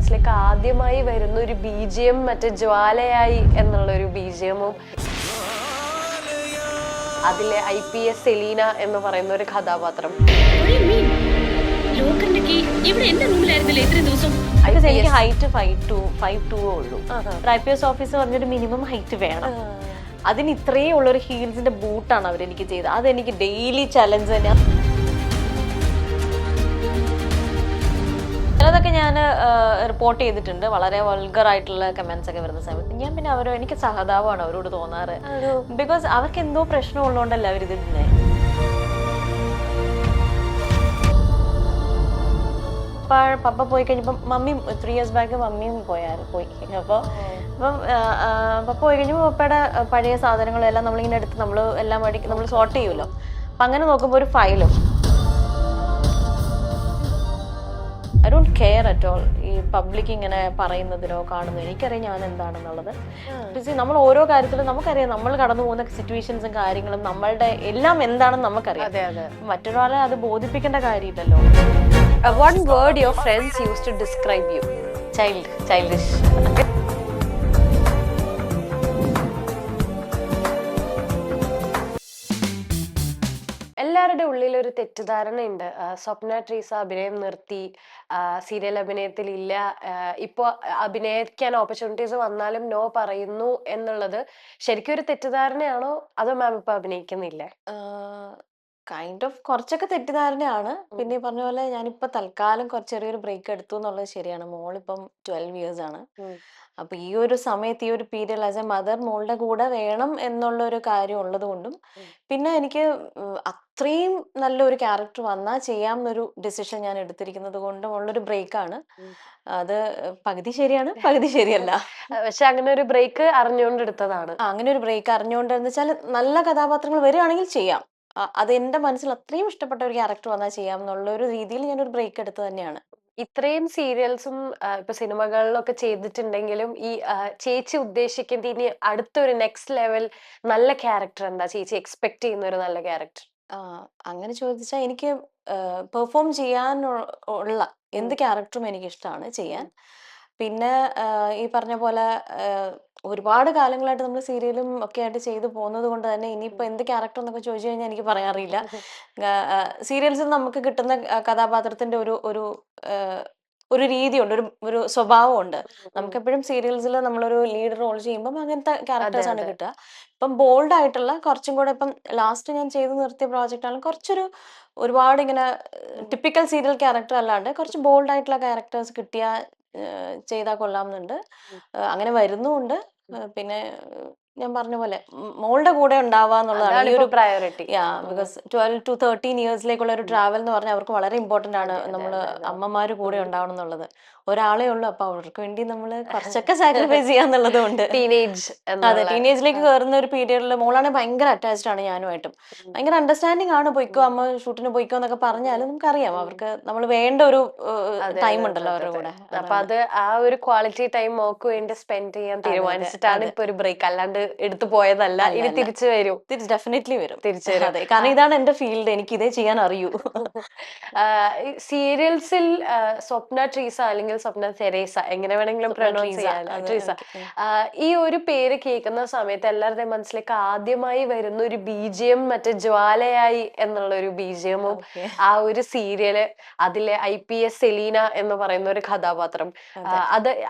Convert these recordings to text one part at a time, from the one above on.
മനസ്സിലേക്ക് ആദ്യമായി വരുന്ന ഒരു ബീജിയം മറ്റേ ജ്വാലയായി എന്നുള്ള ഒരു ബീജിയമും അതിലെ IPS സെലീന എന്ന് പറയുന്ന ഒരു കഥാപാത്രം. എനിക്ക് ഹൈറ്റ് 5'2" ഉള്ളൂ. IPS ഓഫീസർ പറഞ്ഞൊരു മിനിമം ഹൈറ്റ് വേണം. അതിന് ഇത്രയും ഉള്ളൊരു ഹീൽസിന്റെ ബൂട്ടാണ് അവരെനിക്ക് ചെയ്തത്. അതെനിക്ക് ഡെയിലി ചലഞ്ച് തന്നെയാണ്. ചിലതൊക്കെ ഞാൻ റിപ്പോർട്ട് ചെയ്തിട്ടുണ്ട്, വളരെ വൾഗർ ആയിട്ടുള്ള കമന്റ്സ് ഒക്കെ വരുന്ന സമയത്ത്. ഞാൻ പിന്നെ എനിക്ക് സഹതാപമാണ് അവരോട് തോന്നാറ്. ബിക്കോസ് അവർക്ക് എന്തോ പ്രശ്നം ഉള്ളതുകൊണ്ടല്ല അവരിതിടുന്നത്. പപ്പ പോയി കഴിഞ്ഞപ്പോൾ മമ്മി 3 years ബാക്ക് മമ്മിയും പോയി. അപ്പം പപ്പ പോയി കഴിഞ്ഞപ്പോൾ പപ്പയുടെ പഴയ സാധനങ്ങളും എല്ലാം നമ്മളിങ്ങനെ എടുത്ത് നമ്മൾ സോർട്ട് ചെയ്യുമല്ലോ. അപ്പം അങ്ങനെ നോക്കുമ്പോൾ ഒരു ഫയലും I don't care at all ഈ പബ്ലിക് ഇങ്ങനെ പറയുന്നതിനോ കാണുന്നതിനോ. എനിക്കറിയാം ഞാൻ എന്താണെന്നുള്ളത്. നമ്മൾ ഓരോ കാര്യത്തിലും നമുക്കറിയാം നമ്മൾ കടന്നു പോകുന്ന സിറ്റുവേഷൻസും കാര്യങ്ങളും നമ്മളുടെ എല്ലാം എന്താണെന്ന് നമുക്കറിയാം. മറ്റൊരാളെ അത് ബോധിപ്പിക്കേണ്ട കാര്യമില്ലല്ലോ. One word your friends used to describe you? Childish. എല്ലാവരുടെ ഉള്ളിൽ ഒരു തെറ്റിദ്ധാരണയുണ്ട്, സ്വപ്ന ട്രീസ അഭിനയം നിർത്തി, സീരിയൽ അഭിനയത്തിൽ ഇല്ല, ഇപ്പൊ അഭിനയിക്കാൻ ഓപ്പർച്യൂണിറ്റീസ് വന്നാലും നോ പറയുന്നു എന്നുള്ളത് ശരിക്കും ഒരു തെറ്റിദ്ധാരണയാണോ അതോ മാം ഇപ്പൊ അഭിനയിക്കുന്നില്ല? കൈൻഡ് ഓഫ് കുറച്ചൊക്കെ തെറ്റിദ്ധാരണയാണ്. പിന്നെ ഈ പറഞ്ഞ പോലെ ഞാനിപ്പോ തൽക്കാലം ചെറിയൊരു ബ്രേക്ക് എടുത്തു എന്നുള്ളത് ശരിയാണ്. മോളിപ്പം 12 years ആണ്. അപ്പൊ ഈ ഒരു സമയത്ത് ഈ ഒരു പീരിയഡ് ആസ് എ മദർ മോളുടെ കൂടെ വേണം എന്നുള്ള ഒരു കാര്യം ഉള്ളത് കൊണ്ടും പിന്നെ എനിക്ക് അത്രയും നല്ലൊരു ക്യാരക്ടർ വന്നാൽ ചെയ്യാം എന്നൊരു ഡിസിഷൻ ഞാൻ എടുത്തിരിക്കുന്നത് കൊണ്ടും ഉള്ളൊരു ബ്രേക്കാണ് അത്. പകുതി ശരിയാണ്, പകുതി ശരിയല്ല. പക്ഷെ അങ്ങനെ ഒരു ബ്രേക്ക് അറിഞ്ഞുകൊണ്ട് എടുത്തതാണ്. അങ്ങനെ ഒരു ബ്രേക്ക് അറിഞ്ഞുകൊണ്ടെന്ന് വെച്ചാൽ നല്ല കഥാപാത്രങ്ങൾ വരികയാണെങ്കിൽ ചെയ്യാം. അത് എന്റെ മനസ്സിൽ അത്രയും ഇഷ്ടപ്പെട്ട ഒരു ക്യാരക്ടർ വന്നാൽ ചെയ്യാം എന്നുള്ള ഒരു രീതിയിൽ ഞാനൊരു ബ്രേക്ക് എടുത്ത് തന്നെയാണ്. ഇത്രയും സീരിയൽസും ഇപ്പൊ സിനിമകളിലൊക്കെ ചെയ്തിട്ടുണ്ടെങ്കിലും ഈ ചേച്ചി ഉദ്ദേശിക്കുന്നത് ഇനി അടുത്തൊരു നെക്സ്റ്റ് ലെവൽ നല്ല ക്യാരക്ടർ എന്താ ചേച്ചി എക്സ്പെക്ട് ചെയ്യുന്ന ഒരു നല്ല ക്യാരക്ടർ? അങ്ങനെ ചോദിച്ചാൽ എനിക്ക് പെർഫോം ചെയ്യാൻ ഉള്ള എന്ത് ക്യാരക്ടറും എനിക്ക് ഇഷ്ടമാണ് ചെയ്യാൻ. പിന്നെ ഈ പറഞ്ഞ പോലെ ഒരുപാട് കാലങ്ങളായിട്ട് നമ്മൾ സീരിയലും ഒക്കെ ആയിട്ട് ചെയ്തു പോകുന്നത് കൊണ്ട് തന്നെ ഇനിയിപ്പോൾ എന്ത് ക്യാരക്ടർ എന്നൊക്കെ ചോദിച്ചു കഴിഞ്ഞാൽ എനിക്ക് പറയാറില്ല. സീരിയൽസിൽ നമുക്ക് കിട്ടുന്ന കഥാപാത്രത്തിന്റെ ഒരു ഒരു ഒരു രീതിയുണ്ട്, ഒരു സ്വഭാവമുണ്ട്. നമുക്കെപ്പോഴും സീരിയൽസിൽ നമ്മളൊരു ലീഡ് റോൾ ചെയ്യുമ്പം അങ്ങനത്തെ ക്യാരക്ടേഴ്സ് ആണ് കിട്ടുക. ഇപ്പം ബോൾഡ് ആയിട്ടുള്ള കുറച്ചും കൂടെ ഇപ്പം ലാസ്റ്റ് ഞാൻ ചെയ്ത് നിർത്തിയ പ്രോജക്റ്റ് ആണ് കുറച്ചൊരു ഒരുപാട് ഇങ്ങനെ ടിപ്പിക്കൽ സീരിയൽ ക്യാരക്ടർ അല്ലാണ്ട് കുറച്ച് ബോൾഡ് ആയിട്ടുള്ള ക്യാരക്ടേഴ്സ് കിട്ടിയാൽ ചെയ്താൽ കൊള്ളാമെന്നുണ്ട്. അങ്ങനെ വരുന്നുമുണ്ട്. പിന്നെ ഞാൻ പറഞ്ഞ പോലെ മോളുടെ കൂടെ ഉണ്ടാവാന്നുള്ളതാണ് ഈ ഒരു പ്രയോറിറ്റി. ബിക്കോസ് 12 to 13 ഇയേഴ്സിലേക്കുള്ള ഒരു ട്രാവൽ എന്ന് പറഞ്ഞാൽ അവർക്ക് വളരെ ഇമ്പോർട്ടന്റ് ആണ്. നമ്മള് അമ്മമാര് കൂടെ ഉണ്ടാവണം എന്നുള്ളത്. ഒരാളെ ഉള്ളൂ, അപ്പൊ അവർക്ക് വേണ്ടി നമ്മൾ കുറച്ചൊക്കെ സാക്രിഫൈസ് ചെയ്യാന്നുള്ളത് കൊണ്ട് അതെ ടീനേജിലേക്ക് കയറുന്ന ഒരു പീരിയഡിൽ മോളാണെങ്കിൽ ഭയങ്കര അറ്റാച്ച്ഡ് ആണ് ഞാനുമായിട്ടും. ഭയങ്കര അണ്ടർസ്റ്റാൻഡിങ് ആണ്. പൊയ്ക്കോ അമ്മ ഷൂട്ടിന് പൊയ്ക്കോ എന്നൊക്കെ പറഞ്ഞാലും നമുക്കറിയാം അവർക്ക് നമ്മൾ വേണ്ട ഒരു ടൈം ഉണ്ടല്ലോ അവരുടെ കൂടെ. അപ്പൊ അത് ആ ഒരു ക്വാളിറ്റി ടൈം മോക്ക് വേണ്ടി സ്പെൻഡ് ചെയ്യാൻ തീരുമാനിച്ചിട്ടാണ് ഇപ്പൊ ഒരു ബ്രേക്ക്, അല്ലാണ്ട് എടുത്തു പോയതല്ല. ഇനി തിരിച്ചു വരും, ഡെഫിനറ്റ്ലി വരും. തിരിച്ചു വരും. അതെ, കാരണം ഇതാണ് എന്റെ ഫീൽഡ്, എനിക്ക് ഇതേ ചെയ്യാൻ അറിയൂ. സീരിയൽസിൽ സ്വപ്ന ട്രീസ അല്ലെങ്കിൽ സ്വപ്ന തെരേസ എങ്ങനെ വേണമെങ്കിലും പ്രൊനൗൺസ് ചെയ്യാൻ ട്രീസ, ഈ ഒരു പേര് കേൾക്കുന്ന സമയത്ത് എല്ലാവരുടെയും മനസ്സിലേക്ക് ആദ്യമായി വരുന്ന ഒരു ബീജിയം മറ്റേ ജ്വാലയായി എന്നുള്ള ഒരു ബീജിയമും ആ ഒരു സീരിയല് അതിലെ IPS സെലീന എന്ന് പറയുന്ന ഒരു കഥാപാത്രം,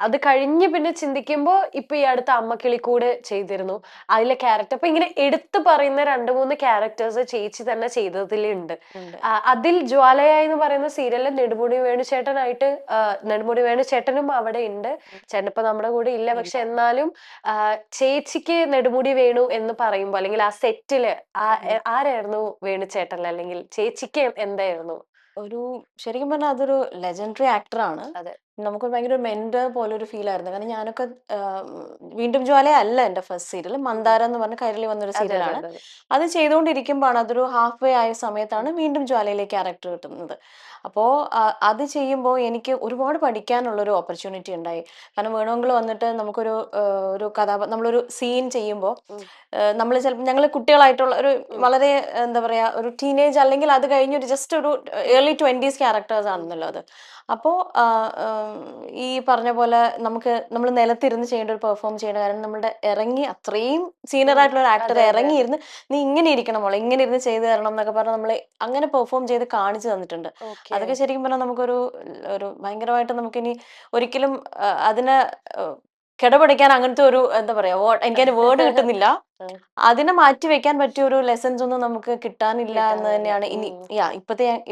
അത് കഴിഞ്ഞ് പിന്നെ ചിന്തിക്കുമ്പോ ഇപ്പൊ ഈ അടുത്ത അമ്മക്കിളിക്കൂട് ചെയ്തിരുന്നു അതിലെ ക്യാരക്ടർ. അപ്പൊ ഇങ്ങനെ എടുത്തു പറയുന്ന 2-3 ക്യാരക്ടേഴ്സ് ചേച്ചി തന്നെ ചെയ്തതിലുണ്ട്. അതിൽ ജ്വാലയായി എന്ന് പറയുന്ന സീരിയലിൽ നെടുമുടി വേണുചേട്ടനായിട്ട് നെടുമുടി വേണുചേട്ടനും അവിടെ ഉണ്ട്. ചേട്ടൻ ഇപ്പൊ നമ്മുടെ കൂടെ ഇല്ല, പക്ഷെ എന്നാലും ചേച്ചിക്ക് നെടുമുടി വേണു എന്ന് പറയുമ്പോ അല്ലെങ്കിൽ ആ സെറ്റില് ആരായിരുന്നു വേണുചേട്ടൻ, അല്ലെങ്കിൽ ചേച്ചിക്ക് എന്തായിരുന്നു? ഒരു ശരിക്കും പറഞ്ഞാൽ അതൊരു ലെജൻഡറി ആക്ടറാണ്. നമുക്ക് ഭയങ്കര മെന്റർ പോലെ ഒരു ഫീൽ ആയിരുന്നു. കാരണം ഞാനൊക്കെ വീണ്ടും ജ്വാല അല്ല എന്റെ ഫസ്റ്റ് സീരിയൽ, മന്ദാര എന്ന് പറഞ്ഞ കൈരളി വന്നൊരു സീരിയലാണ്. അത് ചെയ്തുകൊണ്ടിരിക്കുമ്പോഴാണ്, അതൊരു ഹാഫ് വേ ആയ സമയത്താണ് വീണ്ടും ജ്വാലയിലേക്ക് ക്യാരക്ടർ കിട്ടുന്നത്. അപ്പോൾ അത് ചെയ്യുമ്പോൾ എനിക്ക് ഒരുപാട് പഠിക്കാനുള്ളൊരു ഓപ്പർച്യൂണിറ്റി ഉണ്ടായി. കാരണം വേണമെങ്കിൽ വന്നിട്ട് നമുക്കൊരു ഒരു നമ്മളൊരു സീൻ ചെയ്യുമ്പോൾ നമ്മൾ ചിലപ്പോൾ ഞങ്ങൾ കുട്ടികളായിട്ടുള്ള ഒരു വളരെ എന്താ പറയാ ഒരു ടീനേജ് അല്ലെങ്കിൽ അത് കഴിഞ്ഞൊരു ജസ്റ്റ് ഒരു ഏർലി 20s ക്യാരക്ടേഴ്സ് ആണെന്നല്ലോ അത്. അപ്പോൾ ഈ പറഞ്ഞ പോലെ നമ്മൾ നിലത്തിരുന്ന് ചെയ്യേണ്ട ഒരു പെർഫോം ചെയ്യേണ്ട കാരണം നമ്മുടെ ഇറങ്ങി അത്രയും സീനിയർ ആയിട്ടുള്ള ഒരു ആക്ടർ ഇറങ്ങിയിരുന്ന് നീ ഇങ്ങനെ ഇരിക്കണം മോളെ, ഇങ്ങനെ ഇരുന്ന് ചെയ്തു തരണം എന്നൊക്കെ പറഞ്ഞ് നമ്മൾ അങ്ങനെ പെർഫോം ചെയ്ത് കാണിച്ചു തന്നിട്ടുണ്ട്. അതൊക്കെ ശരിക്കും പറഞ്ഞാൽ നമുക്കൊരു ഒരു ഭയങ്കരമായിട്ട് നമുക്കിനി ഒരിക്കലും അതിനെ കിടപിടിക്കാൻ അങ്ങനത്തെ ഒരു എന്താ പറയാ എനിക്കതിന് വേർഡ് കിട്ടുന്നില്ല. അതിനെ മാറ്റി വെക്കാൻ പറ്റിയ ഒരു ലെസൺസ് ഒന്നും നമുക്ക് കിട്ടാനില്ല എന്ന് തന്നെയാണ് ഇനി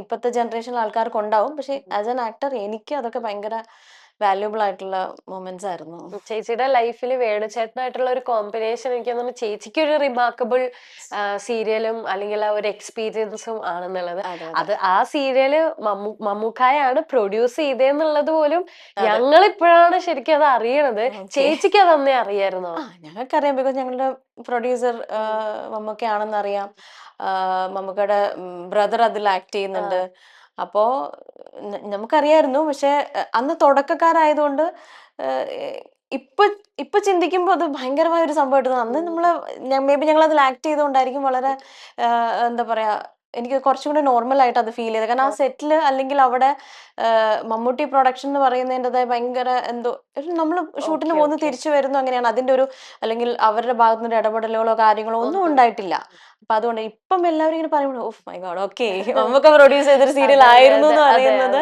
ഇപ്പത്തെ ജനറേഷനിൽ ആൾക്കാർക്ക് ഉണ്ടാവും. പക്ഷെ ആസ് ആൻ ആക്ടർ എനിക്ക് അതൊക്കെ ഭയങ്കര വാല്യൂബിൾ ആയിട്ടുള്ള മൊമെന്റ്സ് ആയിരുന്നു. ചേച്ചിയുടെ ലൈഫിൽ വേണുചേട്ടനായിട്ടുള്ള ഒരു കോമ്പിനേഷൻ എനിക്ക് തോന്നുന്നു ചേച്ചിക്ക് ഒരു റിമാർക്കബിൾ സീരിയലും അല്ലെങ്കിൽ ആ ഒരു എക്സ്പീരിയൻസും ആണെന്നുള്ളത്. അത് ആ സീരിയല് മമ്മൂക്കായാണ് പ്രൊഡ്യൂസ് ചെയ്തേന്നുള്ളത് പോലും ഞങ്ങൾ ഇപ്പോഴാണ് ശരിക്കും അത് അറിയണത്. ചേച്ചിക്ക് അത് അന്നേ അറിയായിരുന്നോ? ഞങ്ങൾക്കറിയാം, ബിക്കോസ് ഞങ്ങളുടെ പ്രൊഡ്യൂസർ മമ്മൂക്കയാണെന്ന് അറിയാം. മമ്മൂക്കയുടെ ബ്രദർ അതിൽ ആക്ട് ചെയ്യുന്നുണ്ട്. അപ്പോ നമുക്കറിയായിരുന്നു. പക്ഷെ അന്ന് തുടക്കക്കാരായതുകൊണ്ട് ഇപ്പൊ ഇപ്പൊ ചിന്തിക്കുമ്പോ അത് ഭയങ്കരമായ ഒരു സംഭവമായിട്ട് അന്ന് മേ ബി ഞങ്ങൾ അതിൽ ആക്ട് ചെയ്തുകൊണ്ടായിരിക്കും വളരെ എന്താ പറയാ എനിക്ക് കുറച്ചും കൂടി നോർമൽ ആയിട്ട് അത് ഫീൽ ചെയ്തത്. കാരണം ആ സെറ്റില് അല്ലെങ്കിൽ അവിടെ മമ്മൂട്ടി പ്രൊഡക്ഷൻ എന്ന് പറയുന്നതിൻ്റെതായ ഭയങ്കര എന്തോ നമ്മൾ ഷൂട്ടിന് പോകുന്നു തിരിച്ചു വരുന്നു അങ്ങനെയാണ്. അതിന്റെ ഒരു അല്ലെങ്കിൽ അവരുടെ ഭാഗത്തു നിന്ന് ഇടപെടലുകളോ കാര്യങ്ങളോ ഒന്നും ഉണ്ടായിട്ടില്ല. അപ്പൊ അതുകൊണ്ട് ഇപ്പം എല്ലാവരും ഇങ്ങനെ പറയുമ്പോൾ ഓഫ് മൈ ഗോഡ്, ഓക്കെ നമുക്ക് പ്രൊഡ്യൂസ് ചെയ്തൊരു സീരിയൽ ആയിരുന്നു എന്ന് പറയുന്നത്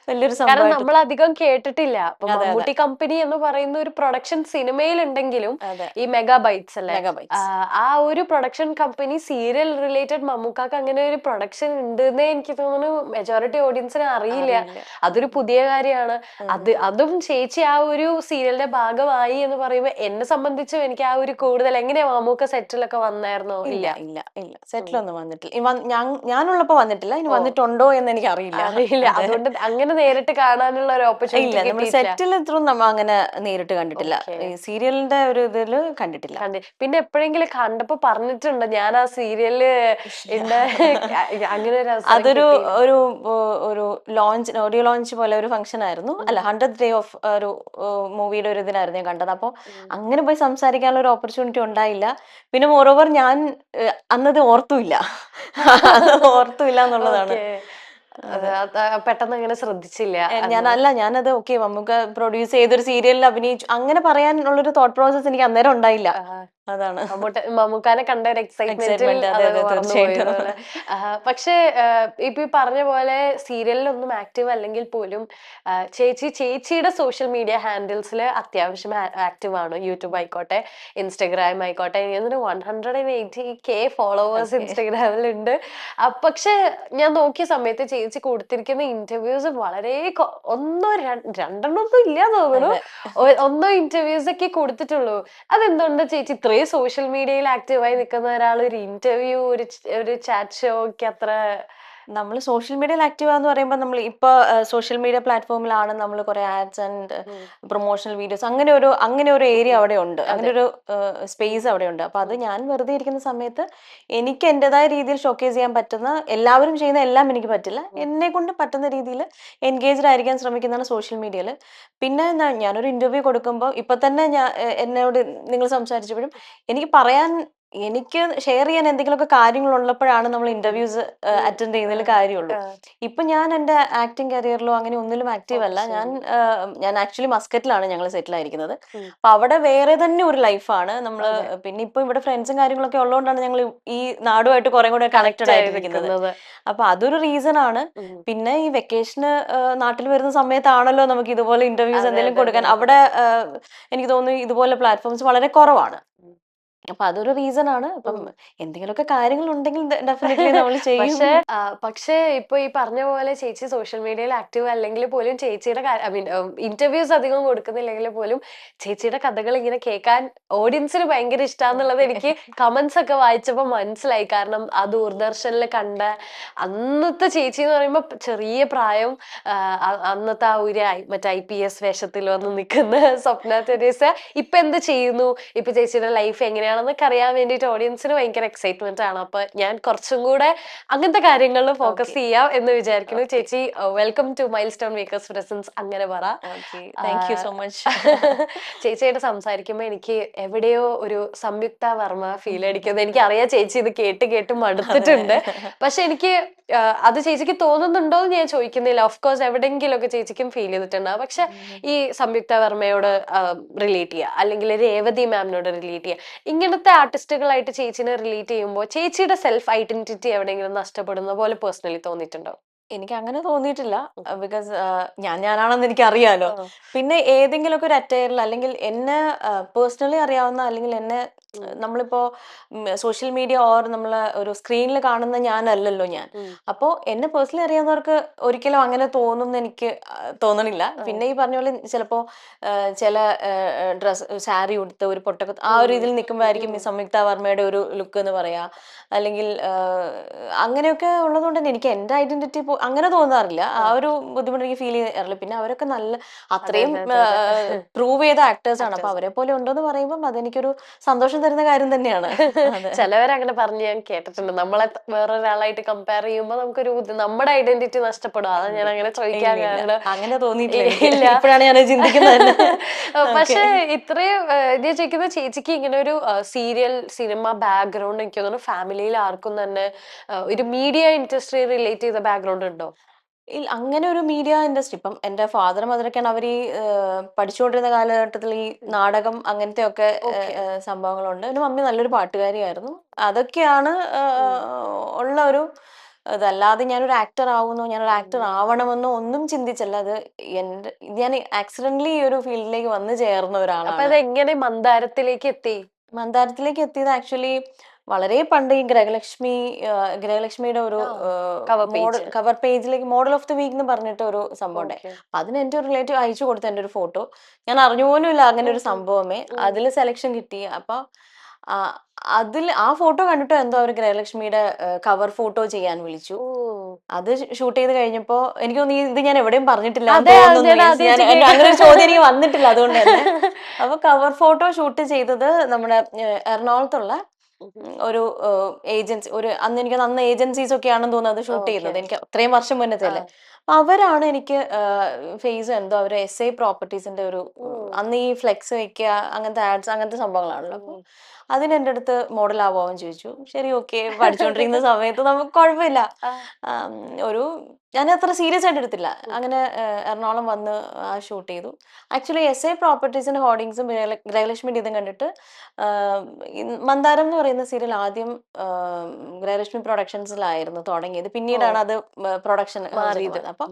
വലിയൊരു കാരണം സംഭവം. നമ്മൾ അധികം കേട്ടിട്ടില്ല. മമ്മൂട്ടി കമ്പനി എന്ന് പറയുന്ന ഒരു പ്രൊഡക്ഷൻ സിനിമയിലുണ്ടെങ്കിലും ഈ മെഗാബൈറ്റ്സ് അല്ലേ, ആ ഒരു പ്രൊഡക്ഷൻ കമ്പനി സീരിയൽ റിലേറ്റഡ് മമ്മൂക്കാക്ക് അങ്ങനെ ഒരു പ്രൊഡക്ഷൻ ഉണ്ടെന്നേ എനിക്ക് തോന്നുന്നു മെജോറിറ്റി ഓഡിയൻസിന് അറിയില്ല. അതൊരു പുതിയ കാര്യമാണ്. അതും ചേച്ചി ആ ഒരു സീരിയലിന്റെ ഭാഗമായി എന്ന് പറയുമ്പോൾ എന്നെ സംബന്ധിച്ചും എനിക്ക് ആ ഒരു കൂടുതൽ എങ്ങനെയാ മമ്മൂക്ക സെറ്റിലൊക്കെ വന്നായിരുന്നോ? ഇല്ല ഇല്ല ഇല്ല, സെറ്റിലൊന്നും വന്നിട്ടില്ല. ഞാനുള്ളപ്പോ വന്നിട്ടില്ല. ഇനി വന്നിട്ടുണ്ടോ എന്ന് എനിക്ക് അറിയില്ല. അതുകൊണ്ട് അങ്ങനെ നേരിട്ട് കാണാനുള്ള ഒരു ഓപ്പർച്യൂണിറ്റി നമ്മൾ സെറ്റിൽ നമ്മൾ അങ്ങനെ നേരിട്ട് കണ്ടിട്ടില്ല. ഈ സീരിയലിന്റെ ഒരു ഇതില് കണ്ടിട്ടില്ല. പിന്നെ എപ്പോഴെങ്കിലും കണ്ടപ്പോ പറഞ്ഞിട്ടുണ്ടോ ഞാൻ ആ സീരിയല് അങ്ങനെ അതൊരു ഒരു ഒരു ലോഞ്ച് ഓഡിയോ ലോഞ്ച് പോലെ ഒരു ഫംഗ്ഷൻ ആയിരുന്നു. അല്ല 100th ഡേ ഓഫ് ഒരു മൂവിയുടെ ഒരു ഇതിനായിരുന്നു ഞാൻ കണ്ടത്. അപ്പൊ അങ്ങനെ പോയി സംസാരിക്കാനുള്ള ഒരു ഓപ്പർച്യൂണിറ്റി ഉണ്ടായില്ല. പിന്നെ മോറോവർ ഞാൻ അന്നത് ഓർത്തുമില്ല എന്നുള്ളതാണ്. പെട്ടെന്ന് അങ്ങനെ ശ്രദ്ധിച്ചില്ല. ഞാനത് ഓക്കെ നമുക്ക് പ്രൊഡ്യൂസ് ചെയ്തൊരു സീരിയലിൽ അഭിനയിച്ചു അങ്ങനെ പറയാനുള്ളൊരു തോട്ട് പ്രോസസ് എനിക്ക് അന്നേരം ഉണ്ടായില്ല. അതാണ് മമ്മൂക്കാനെ കണ്ട ഒരു എക്സൈറ്റ്മെന്റ്. പക്ഷെ ഇപ്പൊ ഈ പറഞ്ഞ പോലെ സീരിയലിലൊന്നും ആക്റ്റീവ് അല്ലെങ്കിൽ പോലും ചേച്ചിയുടെ സോഷ്യൽ മീഡിയ ഹാൻഡിൽസിൽ അത്യാവശ്യം ആക്റ്റീവ് ആണ്. യൂട്യൂബ് ആയിക്കോട്ടെ, ഇൻസ്റ്റഗ്രാം ആയിക്കോട്ടെ. 180K followers ഇൻസ്റ്റഗ്രാമിലുണ്ട്. പക്ഷെ ഞാൻ നോക്കിയ സമയത്ത് ചേച്ചി കൊടുത്തിരിക്കുന്ന ഇന്റർവ്യൂസ് വളരെ രണ്ടെണ്ണമൊന്നും ഇല്ല തോന്നുന്നു. 1 ഇന്റർവ്യൂസ് ഒക്കെ കൊടുത്തിട്ടുള്ളൂ. അതെന്തുകൊണ്ട് ചേച്ചി ഇത്രയും സോഷ്യൽ മീഡിയയിൽ ആക്റ്റീവായി നിൽക്കുന്ന ഒരാൾ ഒരു ഇന്റർവ്യൂ ഒരു ചാറ്റ് ഷോ ഒക്കെ അത്ര നമ്മൾ സോഷ്യൽ മീഡിയയിൽ ആക്റ്റീവ് എന്ന് പറയുമ്പോൾ നമ്മൾ ഇപ്പൊ സോഷ്യൽ മീഡിയ പ്ലാറ്റ്ഫോമിലാണ് നമ്മൾ കുറെ ആഡ്സ് ആൻഡ് പ്രൊമോഷണൽ വീഡിയോസ് അങ്ങനെ ഒരു ഏരിയ അവിടെ ഉണ്ട്, അങ്ങനെ ഒരു സ്പേസ് അവിടെ ഉണ്ട്. അപ്പൊ അത് ഞാൻ വെറുതെ ഇരിക്കുന്ന സമയത്ത് എനിക്ക് എന്റേതായ രീതിയിൽ ഷോക്കേസ് ചെയ്യാൻ പറ്റുന്ന, എല്ലാവരും ചെയ്യുന്ന എല്ലാം എനിക്ക് പറ്റില്ല, എന്നെ കൊണ്ട് പറ്റുന്ന രീതിയിൽ എൻഗേജ്ഡ് ആയിരിക്കാൻ ശ്രമിക്കുന്നതാണ് സോഷ്യൽ മീഡിയയിൽ. പിന്നെ ഞാനൊരു ഇന്റർവ്യൂ കൊടുക്കുമ്പോൾ ഇപ്പൊ തന്നെ എന്നോട് നിങ്ങൾ സംസാരിച്ചപ്പോഴും എനിക്ക് ഷെയർ ചെയ്യാൻ എന്തെങ്കിലുമൊക്കെ കാര്യങ്ങൾ ഉള്ളപ്പോഴാണ് നമ്മൾ ഇന്റർവ്യൂസ് അറ്റൻഡ് ചെയ്യുന്നതിൽ കാര്യമുള്ളൂ. ഇപ്പൊ ഞാൻ എന്റെ ആക്ടിങ് കരിയറിലോ അങ്ങനെ ഒന്നിലും ആക്റ്റീവ് അല്ല. ഞാൻ ആക്ച്വലി മസ്കറ്റിലാണ് ഞങ്ങൾ സെറ്റിൽ ആയിരിക്കുന്നത്. അപ്പൊ അവിടെ വേറെ തന്നെ ഒരു ലൈഫാണ് നമ്മള്. പിന്നെ ഇപ്പൊ ഇവിടെ ഫ്രണ്ട്സും കാര്യങ്ങളൊക്കെ ഉള്ളതുകൊണ്ടാണ് ഞങ്ങൾ ഈ നാടുമായിട്ട് കുറെ കൂടെ കണക്റ്റഡ് ആയിരിക്കുന്നത്. അപ്പൊ അതൊരു റീസൺ ആണ്. പിന്നെ ഈ വെക്കേഷന് നാട്ടിൽ വരുന്ന സമയത്താണല്ലോ നമുക്ക് ഇതുപോലെ ഇന്റർവ്യൂസ് എന്തെങ്കിലും കൊടുക്കാൻ. അവിടെ എനിക്ക് തോന്നുന്നു ഇതുപോലെ പ്ലാറ്റ്ഫോംസ് വളരെ കുറവാണ്. അപ്പൊ അതൊരു റീസൺ ആണ്. അപ്പം എന്തെങ്കിലുമൊക്കെ കാര്യങ്ങൾ ഉണ്ടെങ്കിൽ ഡെഫിനറ്റ്ലി നമ്മൾ ചെയ്യും. പക്ഷേ ഇപ്പൊ ഈ പറഞ്ഞ പോലെ ചേച്ചി സോഷ്യൽ മീഡിയയിൽ ആക്റ്റീവ് അല്ലെങ്കിൽ പോലും ചേച്ചിയുടെ ഇന്റർവ്യൂസ് അധികം കൊടുക്കുന്നില്ലെങ്കിൽ പോലും ചേച്ചിയുടെ കഥകൾ ഇങ്ങനെ കേൾക്കാൻ ഓഡിയൻസിന് ഭയങ്കര ഇഷ്ടമാന്നുള്ളത് എനിക്ക് കമന്റ്സ് ഒക്കെ വായിച്ചപ്പോ മനസ്സിലായി. കാരണം ആ ദൂരദർശനിൽ കണ്ട അന്നത്തെ ചേച്ചി എന്ന് പറയുമ്പോ ചെറിയ പ്രായം, അന്നത്തെ ആ ഒരു മറ്റേ IPS വേഷത്തിൽ വന്ന് നിൽക്കുന്ന സ്വപ്ന തെരേസ ഇപ്പൊ എന്ത് ചെയ്യുന്നു, ഇപ്പൊ ചേച്ചിയുടെ ലൈഫ് എങ്ങനെയാണ് എങ്ങനെയാണെന്നൊക്കെ അറിയാൻ വേണ്ടിയിട്ട് ഓഡിയൻസിന് ഭയങ്കര എക്സൈറ്റ്മെന്റ് ആണ്. അപ്പൊ ഞാൻ കുറച്ചും കൂടെ അങ്ങനത്തെ കാര്യങ്ങളിൽ ഫോക്കസ് ഓക്കെ. ചെയ്യാം എന്ന് വിചാരിക്കുന്നു. ഓക്കെ. ചേച്ചി welcome to milestone makers presence അങ്ങനെ പറ. ഓക്കെ. ആ, താങ്ക് യു സോ മച്ച്. ചേച്ചിയായിട്ട് സംസാരിക്കുമ്പോ എനിക്ക് എവിടെയോ ഒരു സംയുക്ത വർമ്മ ഫീൽ അടിക്കുന്നത് എനിക്കറിയാം. ചേച്ചി ഇത് കേട്ട് കേട്ട് അതെ. മടുത്തിട്ടുണ്ട്. പക്ഷെ എനിക്ക് അത് ചേച്ചിക്ക് തോന്നുന്നുണ്ടോ എന്ന് ഞാൻ ചോദിക്കുന്നില്ല. ഓഫ് കോഴ്സ് എവിടെയെങ്കിലും ഒക്കെ ചേച്ചിക്കും ഫീൽ ചെയ്തിട്ടുണ്ടാവും. പക്ഷെ ഈ സംയുക്ത വർമ്മയോട് റിലേറ്റ് ചെയ്യുക, അല്ലെങ്കിൽ രേവതി മാമിനോട് റിലേറ്റ് ചെയ്യുക, ഇങ്ങനത്തെ ആർട്ടിസ്റ്റുകളായിട്ട് ചേച്ചിനെ റിലേറ്റ് ചെയ്യുമ്പോൾ ചേച്ചിയുടെ സെൽഫ് ഐഡന്റിറ്റി എവിടെയെങ്കിലും നഷ്ടപ്പെടുന്ന പോലെ പേഴ്സണലി തോന്നിയിട്ടുണ്ടോ? എനിക്ക് അങ്ങനെ തോന്നിയിട്ടില്ല. ബിക്കോസ് ഞാനാണെന്ന് എനിക്കറിയാലോ. ആ. പിന്നെ ഏതെങ്കിലുമൊക്കെ ഒരു അറ്റയറിൽ അല്ലെങ്കിൽ എന്നെ പേഴ്സണലി അറിയാവുന്ന അല്ലെങ്കിൽ എന്നെ ഉം. നമ്മളിപ്പോ സോഷ്യൽ മീഡിയ ഓർ നമ്മള് ഒരു സ്ക്രീനിൽ കാണുന്ന ഞാനല്ലല്ലോ ഞാൻ. ഉം. അപ്പോൾ എന്നെ പേഴ്സണലി അറിയാവുന്നവർക്ക് ഒരിക്കലും അങ്ങനെ തോന്നുമെന്ന് എനിക്ക് തോന്നണില്ല. ആ. പിന്നെ ഈ പറഞ്ഞ പോലെ ചിലപ്പോ ചില ഡ്രസ് സാരി ഉടുത്ത് ഒരു പൊട്ടൊക്കെ ആ ഒരു ഉം. ഇതിൽ നിൽക്കുമ്പോഴായിരിക്കും ഈ സംയുക്ത വർമ്മയുടെ ഒരു ലുക്ക് എന്ന് പറയാ. അല്ലെങ്കിൽ അങ്ങനെയൊക്കെ ഉള്ളതുകൊണ്ട് തന്നെ എനിക്ക് എന്റെ ഐഡന്റിറ്റി അങ്ങനെ തോന്നാറില്ല. ആ ആ. ഒരു ബുദ്ധിമുട്ട് എനിക്ക് ഫീൽ ചെയ്യാറില്ല. പിന്നെ അവരൊക്കെ നല്ല അതെ അത്രയും അതെ അതെ അതെ. പ്രൂവ് ചെയ്ത ആക്ടേഴ്സ് ആണ്. അപ്പൊ ആക്ടേഴ്സ്. അവരെ പോലെ ഉണ്ടെന്ന് പറയുമ്പോൾ അതെനിക്കൊരു സന്തോഷം തരുന്ന കാര്യം തന്നെയാണ്. അതെ. ചിലവരങ്ങനെ പറഞ്ഞ് ഞാൻ കേട്ടിട്ടുണ്ട്. നമ്മളെ വേറൊരാളായിട്ട് കമ്പയർ ചെയ്യുമ്പോൾ നമുക്കൊരു നമ്മുടെ ഐഡന്റിറ്റി നഷ്ടപ്പെടും. അതാ ഇല്ല ഞാൻ അങ്ങനെ ചോദിക്കാൻ ഇല്ല ഇല്ല. കാരണം. അങ്ങനെ തോന്നിയിട്ടില്ല എനിക്ക്. ഇല്ല. ഇപ്പോഴാണ് ഞാൻ ചിന്തിക്കുന്നത് തന്നെ. ഓക്കെ. പക്ഷെ ഇത്രയും ഞാൻ ചോദിക്കുന്നത്, ചേച്ചിക്ക് ഇങ്ങനെ ഒരു സീരിയൽ സിനിമ ബാക്ക്ഗ്രൗണ്ട് എനിക്ക് തോന്നുന്നു ഫാമിലിയിൽ ആർക്കും തന്നെ ഒരു മീഡിയ ഇൻഡസ്ട്രി റിലേറ്റ് ചെയ്ത ബാക്ക്ഗ്രൗണ്ട് ഉണ്ടോ? ഇല്ല അങ്ങനെ ഒരു മീഡിയ ഇൻഡസ്ട്രി ഇപ്പം എന്റെ ഫാദറും മദറൊക്കെയാണ് അവർ ഈ പഠിച്ചുകൊണ്ടിരുന്ന കാലഘട്ടത്തിൽ ഈ നാടകം അങ്ങനത്തെ ഒക്കെ ഓക്കെ. സംഭവങ്ങളുണ്ട്. എന്റെ മമ്മി നല്ലൊരു പാട്ടുകാരിയായിരുന്നു. അതൊക്കെയാണ് ഉള്ള ഒരു ഇതല്ലാതെ ഞാനൊരു ആക്ടർ ആവുന്നോ ഞാനൊരു ആക്ടർ ആവണമെന്നോ ഒന്നും ചിന്തിച്ചല്ല. അത് എന്റെ ഞാൻ ആക്സിഡന്റലി ഈ ഒരു ഫീൽഡിലേക്ക് വന്നു ചേർന്ന അപ്പൊ ഒരാളാണ്. അത് എങ്ങനെ മന്ദാരത്തിലേക്ക് എത്തി? മന്ദാരത്തിലേക്ക് എത്തിയത് ആക്ച്വലി വളരെ പണ്ട് ഈ ഗൃഹലക്ഷ്മിയുടെ ഒരു ആ, കവർ മോഡൽ പേജ്. കവർ പേജിലേക്ക് മോഡൽ ഓഫ് ദി വീക്ക് എന്ന് പറഞ്ഞിട്ട് ഒരു സംഭവം ഉണ്ടായി. ഓക്കെ. അപ്പൊ അതിന് എന്റെ ഒരു റിലേറ്റീവ് അയച്ചു കൊടുത്ത എന്റെ ഒരു ഫോട്ടോ. ഞാൻ അറിഞ്ഞുപോലും ഇല്ല അങ്ങനെ ഒരു സംഭവമേ. അതിൽ സെലക്ഷൻ കിട്ടി. അപ്പൊ ആ, അതിൽ ആ ഫോട്ടോ കണ്ടിട്ടോ എന്തോ അവർ ഗൃഹലക്ഷ്മിയുടെ കവർ ഫോട്ടോ ചെയ്യാൻ വിളിച്ചു. ഓ. അത് ഷൂട്ട് ചെയ്ത് കഴിഞ്ഞപ്പോ എനിക്ക് തോന്നി ഇത് ഞാൻ എവിടെയും പറഞ്ഞിട്ടില്ല എന്ന് അതെ, അത് തോന്നുന്നു. ഞാൻ Means ആദ്യമായിട്ട് അങ്ങനെ ഒരു കേൾക്കാം. ചോദ്യം എനിക്ക് വന്നിട്ടില്ല അതുകൊണ്ട് തന്നെ. അപ്പൊ കവർ ഫോട്ടോ ഷൂട്ട് ചെയ്തത് നമ്മുടെ എറണാകുളത്തുള്ള ഒരു ഏജൻസി അന്ന് എനിക്ക് അന്ന് ഏജൻസീസ് ഒക്കെയാണെന്ന് തോന്നുന്നത് ഷൂട്ട് ഓക്കെ. ചെയ്യുന്നത്. എനിക്ക് അത്രയും വർഷം മുന്നത്തെ അല്ലേ. ആ. അപ്പൊ അവരാണ് എനിക്ക് ഫേസ് എന്തോ അവര് SA പ്രോപ്പർട്ടീസിന്റെ ഒരു അന്ന് ഈ ഫ്ലെക്സ് വെക്കുക അങ്ങനത്തെ ആഡ്സ് അങ്ങനത്തെ സംഭവങ്ങളാണല്ലോ. അപ്പൊ അതിന് എൻ്റെ അടുത്ത് മോഡൽ ആവാമെന്ന് ചോദിച്ചു. ശരി ഓക്കെ. പഠിച്ചുകൊണ്ടിരിക്കുന്ന സമയത്ത് നമുക്ക് കുഴപ്പമില്ല. ആ. ആം, ഒരു ഞാൻ അത്ര സീരിയസ് ആയിട്ട് എടുത്തില്ല. അങ്ങനെ എറണാകുളം വന്ന് ഷൂട്ട് ചെയ്തു. ആക്ച്വലി SA പ്രോപ്പർട്ടീസിന്റെ ഹോർഡിങ്സും ഗൃഹലക്ഷ്മിയുടെ ഇതും കണ്ടിട്ട് മന്ദാരം എന്ന് പറയുന്ന സീരിയൽ ആദ്യം ഗൃഹലക്ഷ്മി പ്രൊഡക്ഷൻസിലായിരുന്നു തുടങ്ങിയത്. ഓ. പിന്നീടാണ് അത് പ്രൊഡക്ഷൻ ഹൗസിലേക്ക് മാറിയത്. വന്നത്. അപ്പൊ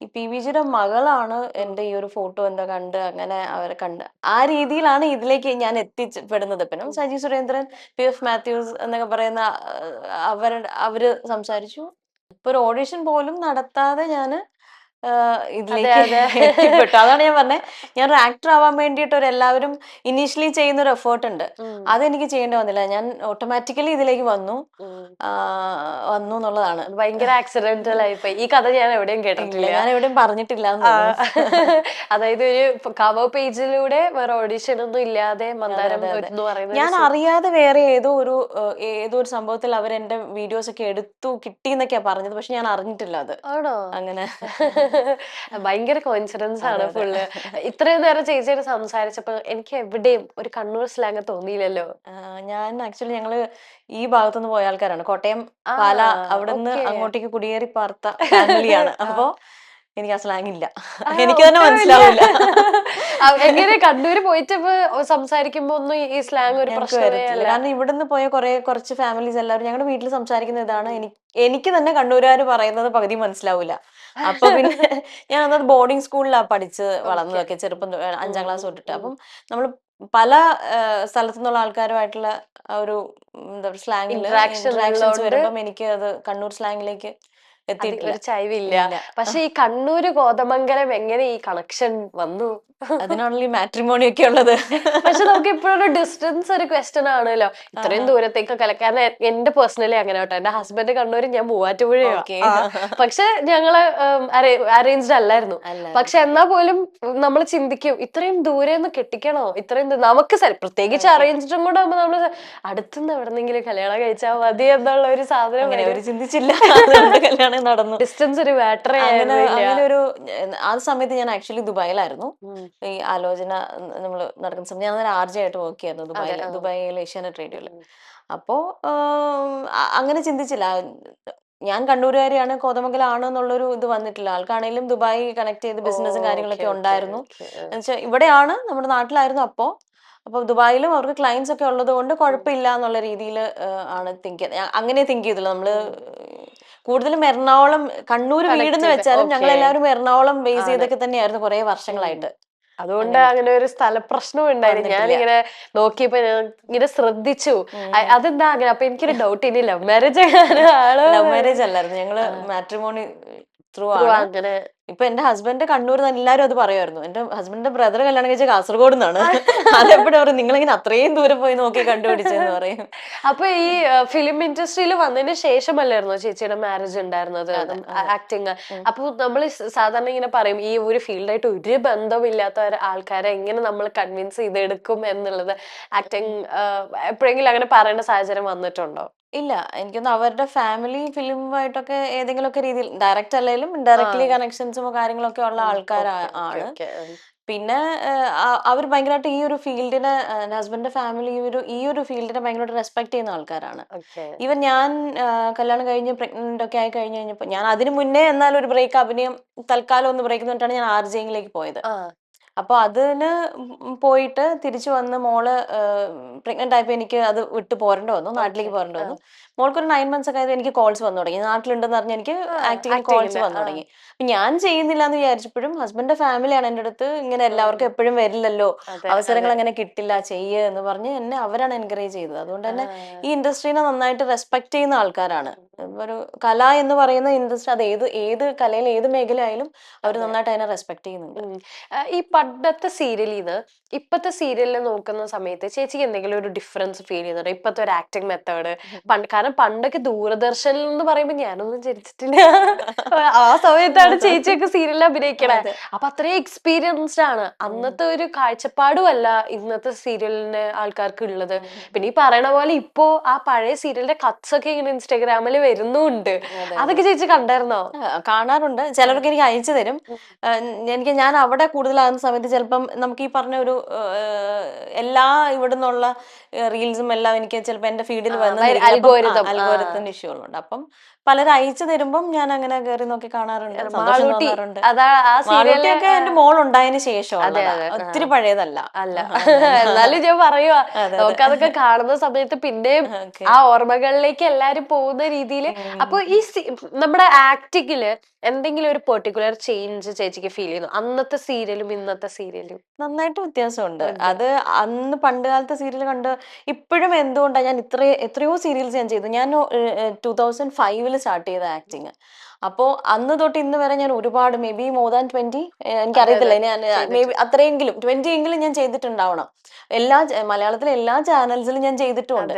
ഈ PVGയുടെ മകളാണ് എൻ്റെ ഈ ഒരു ഫോട്ടോ എന്താ കണ്ട് അങ്ങനെ അവരെ കണ്ട് ആ രീതിയിലാണ് ഇതിലേക്ക് ഞാൻ എത്തിപ്പെടുന്നത്. പിന്നെ സജി സുരേന്ദ്രൻ, PF മാത്യൂസ് എന്നൊക്കെ പറയുന്ന അവര് സംസാരിച്ചു. ഇപ്പൊ ഒരു ഓഡിഷൻ പോലും നടത്താതെ ഞാന് അതെ ഇതിലേക്ക് അതെ. എത്തിപ്പെട്ടു. അതാണ് ഞാൻ പറഞ്ഞത്. ഞാനൊരു ആക്ടർ ആവാൻ വേണ്ടിയിട്ട് എല്ലാവരും ഇനീഷ്യലി ചെയ്യുന്ന ഒരു എഫേർട്ട് ഉണ്ട്. ഉം. അതെനിക്ക് ചെയ്യേണ്ടി വന്നില്ല. ഞാൻ ഓട്ടോമാറ്റിക്കലി ഇതിലേക്ക് വന്നു ഉം. വന്നു എന്നുള്ളതാണ്. അത് ഭയങ്കര ആക്സിഡന്റൽ ആയിപ്പോയി. ഈ കഥ ഞാൻ എവിടെയും ഇല്ല കേട്ടിട്ടില്ല. ഞാൻ എവിടെയും പറഞ്ഞിട്ടില്ല എന്ന് ആ. തോന്നുന്നു. അതായത് ഒരു കവർ പേജിലൂടെ വേറെ ഓഡിഷൻ ഒന്നും ഇല്ലാതെ അതെ മന്ദാരം അതെ അതെ. എന്ന് പറയുന്ന ഒരു ഞാൻ അറിയാതെ വേറെ ഏതോ ഒരു സംഭവത്തിൽ അവർ എന്റെ വീഡിയോസ് ഒക്കെ എടുത്തു കിട്ടി എന്നൊക്കെയാ പറഞ്ഞത്. പക്ഷെ ഞാൻ അറിഞ്ഞിട്ടില്ല അത്. ആണോ? അങ്ങനെ. ഭയങ്കര കോയിൻസിഡൻസ് അതെ ആണ് അതെ. ഫുള്ള്. ഇത്രയും നേരം ചേച്ചിയോട് സംസാരിച്ചപ്പോ എനിക്ക് എവിടെയും ഒരു കണ്ണൂർ സ്ലാങ് തോന്നിയില്ലല്ലോ. ഞാൻ ആക്ച്വലി ഞങ്ങള് ഈ ഭാഗത്തുനിന്ന് പോയ ആൾക്കാരാണ്. കോട്ടയം, ആ. പാല അവിടുന്ന് ഓക്കെ. അങ്ങോട്ടേക്ക് കുടിയേറി പാർത്ത ഫാമിലിയാണ്. ആ. അപ്പൊ എനിക്ക് ആ സ്ലാങ് ഇല്ല. ആ, എനിക്ക് തന്നെ ഒട്ടുമില്ല. മനസ്സിലാവില്ല. എങ്ങനെ കണ്ണൂര് പോയിട്ട് സംസാരിക്കുമ്പോ ഒന്നും ഈ സ്ലാങ് ഒരു ഞങ്ങക്ക് പ്രശ്നമേ വരത്തില്ല. അല്ല. കാരണം ഇവിടുന്ന് പോയ കുറച്ച് ഫാമിലീസ് എല്ലാവരും ഞങ്ങളുടെ വീട്ടിൽ സംസാരിക്കുന്ന ഇതാണ്. എനിക്ക് തന്നെ കണ്ണൂരുകാര് പറയുന്നത് പകുതി മനസ്സിലാവൂല. അപ്പൊ പിന്നെ ഞാൻ അന്നത് ബോർഡിംഗ് സ്കൂളിലാണ് പഠിച്ച് ഓക്കെ. വളർന്നതൊക്കെ. ചെറുപ്പം 5ാം ക്ലാസ് തൊട്ടിട്ട്. അപ്പം നമ്മൾ പല സ്ഥലത്തു നിന്നുള്ള ആൾക്കാരുമായിട്ടുള്ള ആ ഒരു എന്താ പറയുക സ്ലാങ്ങില് ഇന്ററാക്ഷൻ ഇന്ററാക്ഷൻസ് ഉള്ളോണ്ട്. വരുമ്പം എനിക്ക് അത് കണ്ണൂർ സ്ലാങ്ങിലേക്ക് എത്തിയിട്ടില്ല. ഒരു ചായ്വില്ല. ഇല്ല. പക്ഷെ ഈ കണ്ണൂര് കോതമംഗലം എങ്ങനെ ഈ കണക്ഷൻ വന്നു? അതിനാണല്ലോ ഈ മാട്രിമോണി ഒക്കെ ഉള്ളത്. പക്ഷെ നമുക്ക് ഇപ്പോഴൊരു ഡിസ്റ്റൻസ് ഒരു ക്വസ്റ്റ്യൻ ആണല്ലോ, ഇത്രയും ദൂരത്തേക്കൊക്കെ അല്ല. കാരണം എന്റെ പേഴ്സണലി അങ്ങനെ കേട്ടോ, എന്റെ ഹസ്ബൻഡ് കണ്ണൂര്, ഞാൻ മൂവാറ്റുപുഴയാ. ഓക്കെ. പക്ഷെ ഞങ്ങള് അറേഞ്ച്ഡ് അല്ലായിരുന്നു. അല്ല. പക്ഷെ എന്നാ പോലും നമ്മൾ ചിന്തിക്കും, ഇത്രയും ദൂരെ നിന്ന് കെട്ടിക്കണോ, ഇത്രയും നമുക്ക് പ്രത്യേകിച്ച് അറേഞ്ച്ഡും കൂടെ ആകുമ്പോ നമ്മള് അടുത്തുനിന്ന് എവിടെന്നെങ്കിലും കല്യാണം കഴിച്ചാൽ മതി എന്നുള്ള ഒരു സാധനം അങ്ങനെ വരും. അവര് ചിന്തിച്ചില്ല. അതുകൊണ്ട് കല്യാണം നടന്നു. ഡിസ്റ്റൻസ് ഒരു മാറ്റർ അങ്ങനെ ആയിരുന്നില്ല. ഒരു ആ സമയത്ത് ഞാൻ ആക്ച്വലി ദുബായിലായിരുന്നു. ഈ ആലോചന നമ്മൾ നടക്കുന്ന സമയത്ത് ഞാൻ അന്നേരം ആർജെ ആയിട്ട് വർക്ക് ചെയ്യായിരുന്നു ദുബായിൽ ഏഷ്യാനെറ്റ് റേഡിയോയിൽ. അപ്പോ അങ്ങനെ ചിന്തിച്ചില്ല. ഞാൻ കണ്ണൂരുകാരിയാണ്, കോതമംഗലാണ് എന്നുള്ളൊരു ഇത് വന്നിട്ടില്ല. ആൾക്കാണെങ്കിലും ദുബായ് കണക്ട് ചെയ്ത് ബിസിനസ്സും കാര്യങ്ങളൊക്കെ ഉണ്ടായിരുന്നു. എന്നുവെച്ചാൽ ഇവിടെയാണ്, നമ്മുടെ നാട്ടിലായിരുന്നു അപ്പൊ ദുബായിലും അവർക്ക് ക്ലയൻസ് ഒക്കെ ഉള്ളത് കൊണ്ട് കുഴപ്പമില്ല എന്നുള്ള രീതിയിൽ ആണ് തിങ്ക് ചെയ്ത്. അങ്ങനെ തിങ്ക് ചെയ്തില്ല നമ്മള്. കൂടുതലും എറണാകുളം, കണ്ണൂർ വീടെന്ന് വെച്ചാലും ഞങ്ങൾ എല്ലാവരും എറണാകുളം ബേസ് ചെയ്തൊക്കെ തന്നെയായിരുന്നു കുറെ വർഷങ്ങളായിട്ട്. അതുകൊണ്ട് അങ്ങനെ ഒരു സ്ഥലപ്രശ്നവും ഉണ്ടായിരുന്നു. ഞാനിങ്ങനെ നോക്കിയപ്പോ ഞാൻ ഇങ്ങനെ ശ്രദ്ധിച്ചു അതെന്താ അങ്ങനെ. അപ്പൊ എനിക്കൊരു ഡൗട്ട്, ഇനി ലവ് മാരേജ് ലവ് മാരേജ് അല്ലായിരുന്നു, ഞങ്ങള് മാട്രിമോണി ത്രൂ ആണ്. അങ്ങനെ ഇപ്പൊ എന്റെ ഹസ്ബൻഡ് കണ്ണൂർ എല്ലാരും അത് പറയുമായിരുന്നു. എന്റെ ഹസ്ബൻഡിന്റെ ബ്രദർ കല്യാണം കഴിച്ച കാസർഗോഡ് നിന്നാണ്. അതെപ്പോഴും പറയും, നിങ്ങളിങ്ങനെ അത്രയും ദൂരം പോയി നോക്കി കണ്ടുപിടിച്ചെന്ന് പറയും. അപ്പൊ ഈ ഫിലിം ഇൻഡസ്ട്രിയിൽ വന്നതിന് ശേഷമല്ലായിരുന്നോ ചേച്ചിയുടെ മാരേജ് ഉണ്ടായിരുന്നത്, ആക്ടിങ്? അപ്പൊ നമ്മൾ സാധാരണ ഇങ്ങനെ പറയും, ഈ ഒരു ഫീൽഡായിട്ട് ഒരു ബന്ധമില്ലാത്ത ആൾക്കാരെ എങ്ങനെ നമ്മൾ കൺവിൻസ് ചെയ്തെടുക്കും എന്നുള്ളത്. ആക്ടിങ് എപ്പോഴെങ്കിലും അങ്ങനെ പറയേണ്ട സാഹചര്യം വന്നിട്ടുണ്ടോ? ഇല്ല, എനിക്കൊന്ന് അവരുടെ ഫാമിലി ഫിലിമായിട്ടൊക്കെ ഏതെങ്കിലുമൊക്കെ രീതിയിൽ, ഡയറക്റ്റ് അല്ലെങ്കിലും ഇൻഡയറക്ട്ലി കണക്ഷൻസും കാര്യങ്ങളൊക്കെ ഉള്ള ആൾക്കാരാണ്. പിന്നെ അവർ ഭയങ്കരമായിട്ട് ഈ ഒരു ഫീൽഡിനെ, ഹസ്ബൻഡിന്റെ ഫാമിലി ഈ ഒരു ഫീൽഡിനെ ഭയങ്കരമായിട്ട് റെസ്പെക്ട് ചെയ്യുന്ന ആൾക്കാരാണ്. ഈവൻ ഞാൻ കല്യാണം കഴിഞ്ഞ് പ്രഗ്നന്റ് ഒക്കെ ആയി കഴിഞ്ഞ് കഴിഞ്ഞപ്പോൾ, ഞാൻ അതിന് മുന്നേ എന്നാലും ഒരു ബ്രേക്ക്, അഭിനയം തൽക്കാലം ഒന്ന് ബ്രേക്ക് എന്നിട്ടാണ് ഞാൻ ആർജെയിലേക്ക് പോയത്. അപ്പൊ അതിന് പോയിട്ട് തിരിച്ചു വന്ന് മോള് പ്രഗ്നന്റ് ആയപ്പോ എനിക്ക് അത് വിട്ട് പോരേണ്ടി വന്നു, നാട്ടിലേക്ക് പോരേണ്ടി വന്നു. മോൾക്കൊരു 9 months ഒക്കെ ആയപ്പോൾ എനിക്ക് കോൾസ് വന്നു തുടങ്ങി. നാട്ടിലുണ്ടെന്ന് പറഞ്ഞ് എനിക്ക് ആക്ടിങ്ങിന് കോൾസ് വന്നു തുടങ്ങി. ഞാൻ ചെയ്യുന്നില്ല എന്ന് വിചാരിച്ചപ്പോഴും ഹസ്ബൻഡിന്റെ ഫാമിലിയാണ് എൻ്റെ അടുത്ത്, ഇങ്ങനെ എല്ലാവർക്കും എപ്പോഴും വരില്ലല്ലോ, അവസരങ്ങൾ അങ്ങനെ കിട്ടില്ല, ചെയ്യ് എന്ന് പറഞ്ഞ് എന്നെ അവരാണ് എൻകറേജ് ചെയ്തത്. അതുകൊണ്ട് തന്നെ ഈ ഇൻഡസ്ട്രീനെ നന്നായിട്ട് റെസ്പെക്ട് ചെയ്യുന്ന ആൾക്കാരാണ്. ഒരു കല എന്ന് പറയുന്ന ഇൻഡസ്ട്രി, അത് ഏത് കലയിൽ ഏത് മേഖലയായാലും അവർ നന്നായിട്ട് അതിനെ റെസ്പെക്ട് ചെയ്യുന്നുണ്ട്. ഈ പണ്ടത്തെ സീരിയലിന്ന് ഇപ്പത്തെ സീരിയലിൽ നോക്കുന്ന സമയത്ത് ചേച്ചിക്ക് എന്തെങ്കിലും ഒരു ഡിഫറൻസ് ഫീൽ ചെയ്യുന്നുണ്ടോ? ഇപ്പത്തെ ഒരു ആക്ടിങ് മെത്തേഡ്, കാരണം പണ്ടൊക്കെ ദൂരദർശനിൽ എന്ന് പറയുമ്പോ ഞാനൊന്നും ജനിച്ചിട്ടില്ല. ആ സമയത്താണ് ചേച്ചിയൊക്കെ സീരിയലിൽ അഭിനയിക്കണേ. അപ്പൊ അത്രയും എക്സ്പീരിയൻസ്ഡ് ആണ്. അന്നത്തെ ഒരു കാഴ്ചപ്പാടും അല്ല ഇന്നത്തെ സീരിയലിന് ആൾക്കാർക്ക് ഉള്ളത്. പിന്നെ ഈ പറയണ പോലെ ഇപ്പോ ആ പഴയ സീരിയലിന്റെ കട്ട്സ് ഒക്കെ ഇങ്ങനെ ഇൻസ്റ്റാഗ്രാമിൽ വരുന്നുണ്ട്. അതൊക്കെ ചേച്ചി കണ്ടായിരുന്നോ? കാണാറുണ്ട്. ചിലർക്ക് എനിക്ക് അയച്ചു തരും. ഞാൻ അവിടെ കൂടുതലാകുന്ന സമയത്ത് ചിലപ്പം നമുക്ക് ഈ പറഞ്ഞ ഒരു എല്ലാ ഇവിടെ നിന്നുള്ള റീൽസും എല്ലാം എനിക്ക് ചിലപ്പോൾ എന്റെ ഫീഡിൽ അൽഗോരിതത്തിന്റെ ഇഷ്യൂ ഉള്ളതുണ്ട്. അപ്പം പലരും അയച്ചു തരുമ്പം ഞാൻ അങ്ങനെ കയറി നോക്കി കാണാറുണ്ട്, സന്തോഷം തോന്നാറുണ്ട്. മാളൂട്ടിയൊക്കെ എന്റെ മോൾ ഉണ്ടായതിനു ശേഷം, ഒത്തിരി പഴയതല്ല. എന്നാലും ഞാൻ പറയുവാ, നമുക്ക് അതൊക്കെ കാണുന്ന സമയത്ത് പിന്നെയും ആ ഓർമ്മകളിലേക്ക് എല്ലാരും പോകുന്ന രീതിയിൽ. അപ്പൊ ഈ നമ്മുടെ ആക്ടിങ്ങില് എന്തെങ്കിലും ഒരു പെർട്ടിക്കുലർ ചേഞ്ച് ചേച്ചിക്ക് ഫീൽ ചെയ്യുന്നു അന്നത്തെ സീരിയലും ഇന്നത്തെ സീരിയലും? നന്നായിട്ട് വ്യത്യാസമുണ്ട്. അത് അന്ന് പണ്ട് കാലത്തെ സീരിയൽ കണ്ട് ഇപ്പോഴും എന്തുകൊണ്ടാണ് ഞാൻ എത്രയോ സീരിയൽസ് ഞാൻ ചെയ്തു. ഞാൻ 2005 സ്റ്റാർട്ട് ചെയ്ത ആക്ടിങ്. അപ്പോ അന്ന് തൊട്ട് ഇന്ന് വരെ ഞാൻ ഒരുപാട്, മേ ബി മോർ ദാൻ 20, എനിക്കറിയത്തില്ല, ഞാൻ മേ ബി അത്രയെങ്കിലും 20 എങ്കിലും ഞാൻ ചെയ്തിട്ടുണ്ടാവണം. മലയാളത്തിലെ എല്ലാ ചാനൽസിലും ഞാൻ ചെയ്തിട്ടുമുണ്ട്.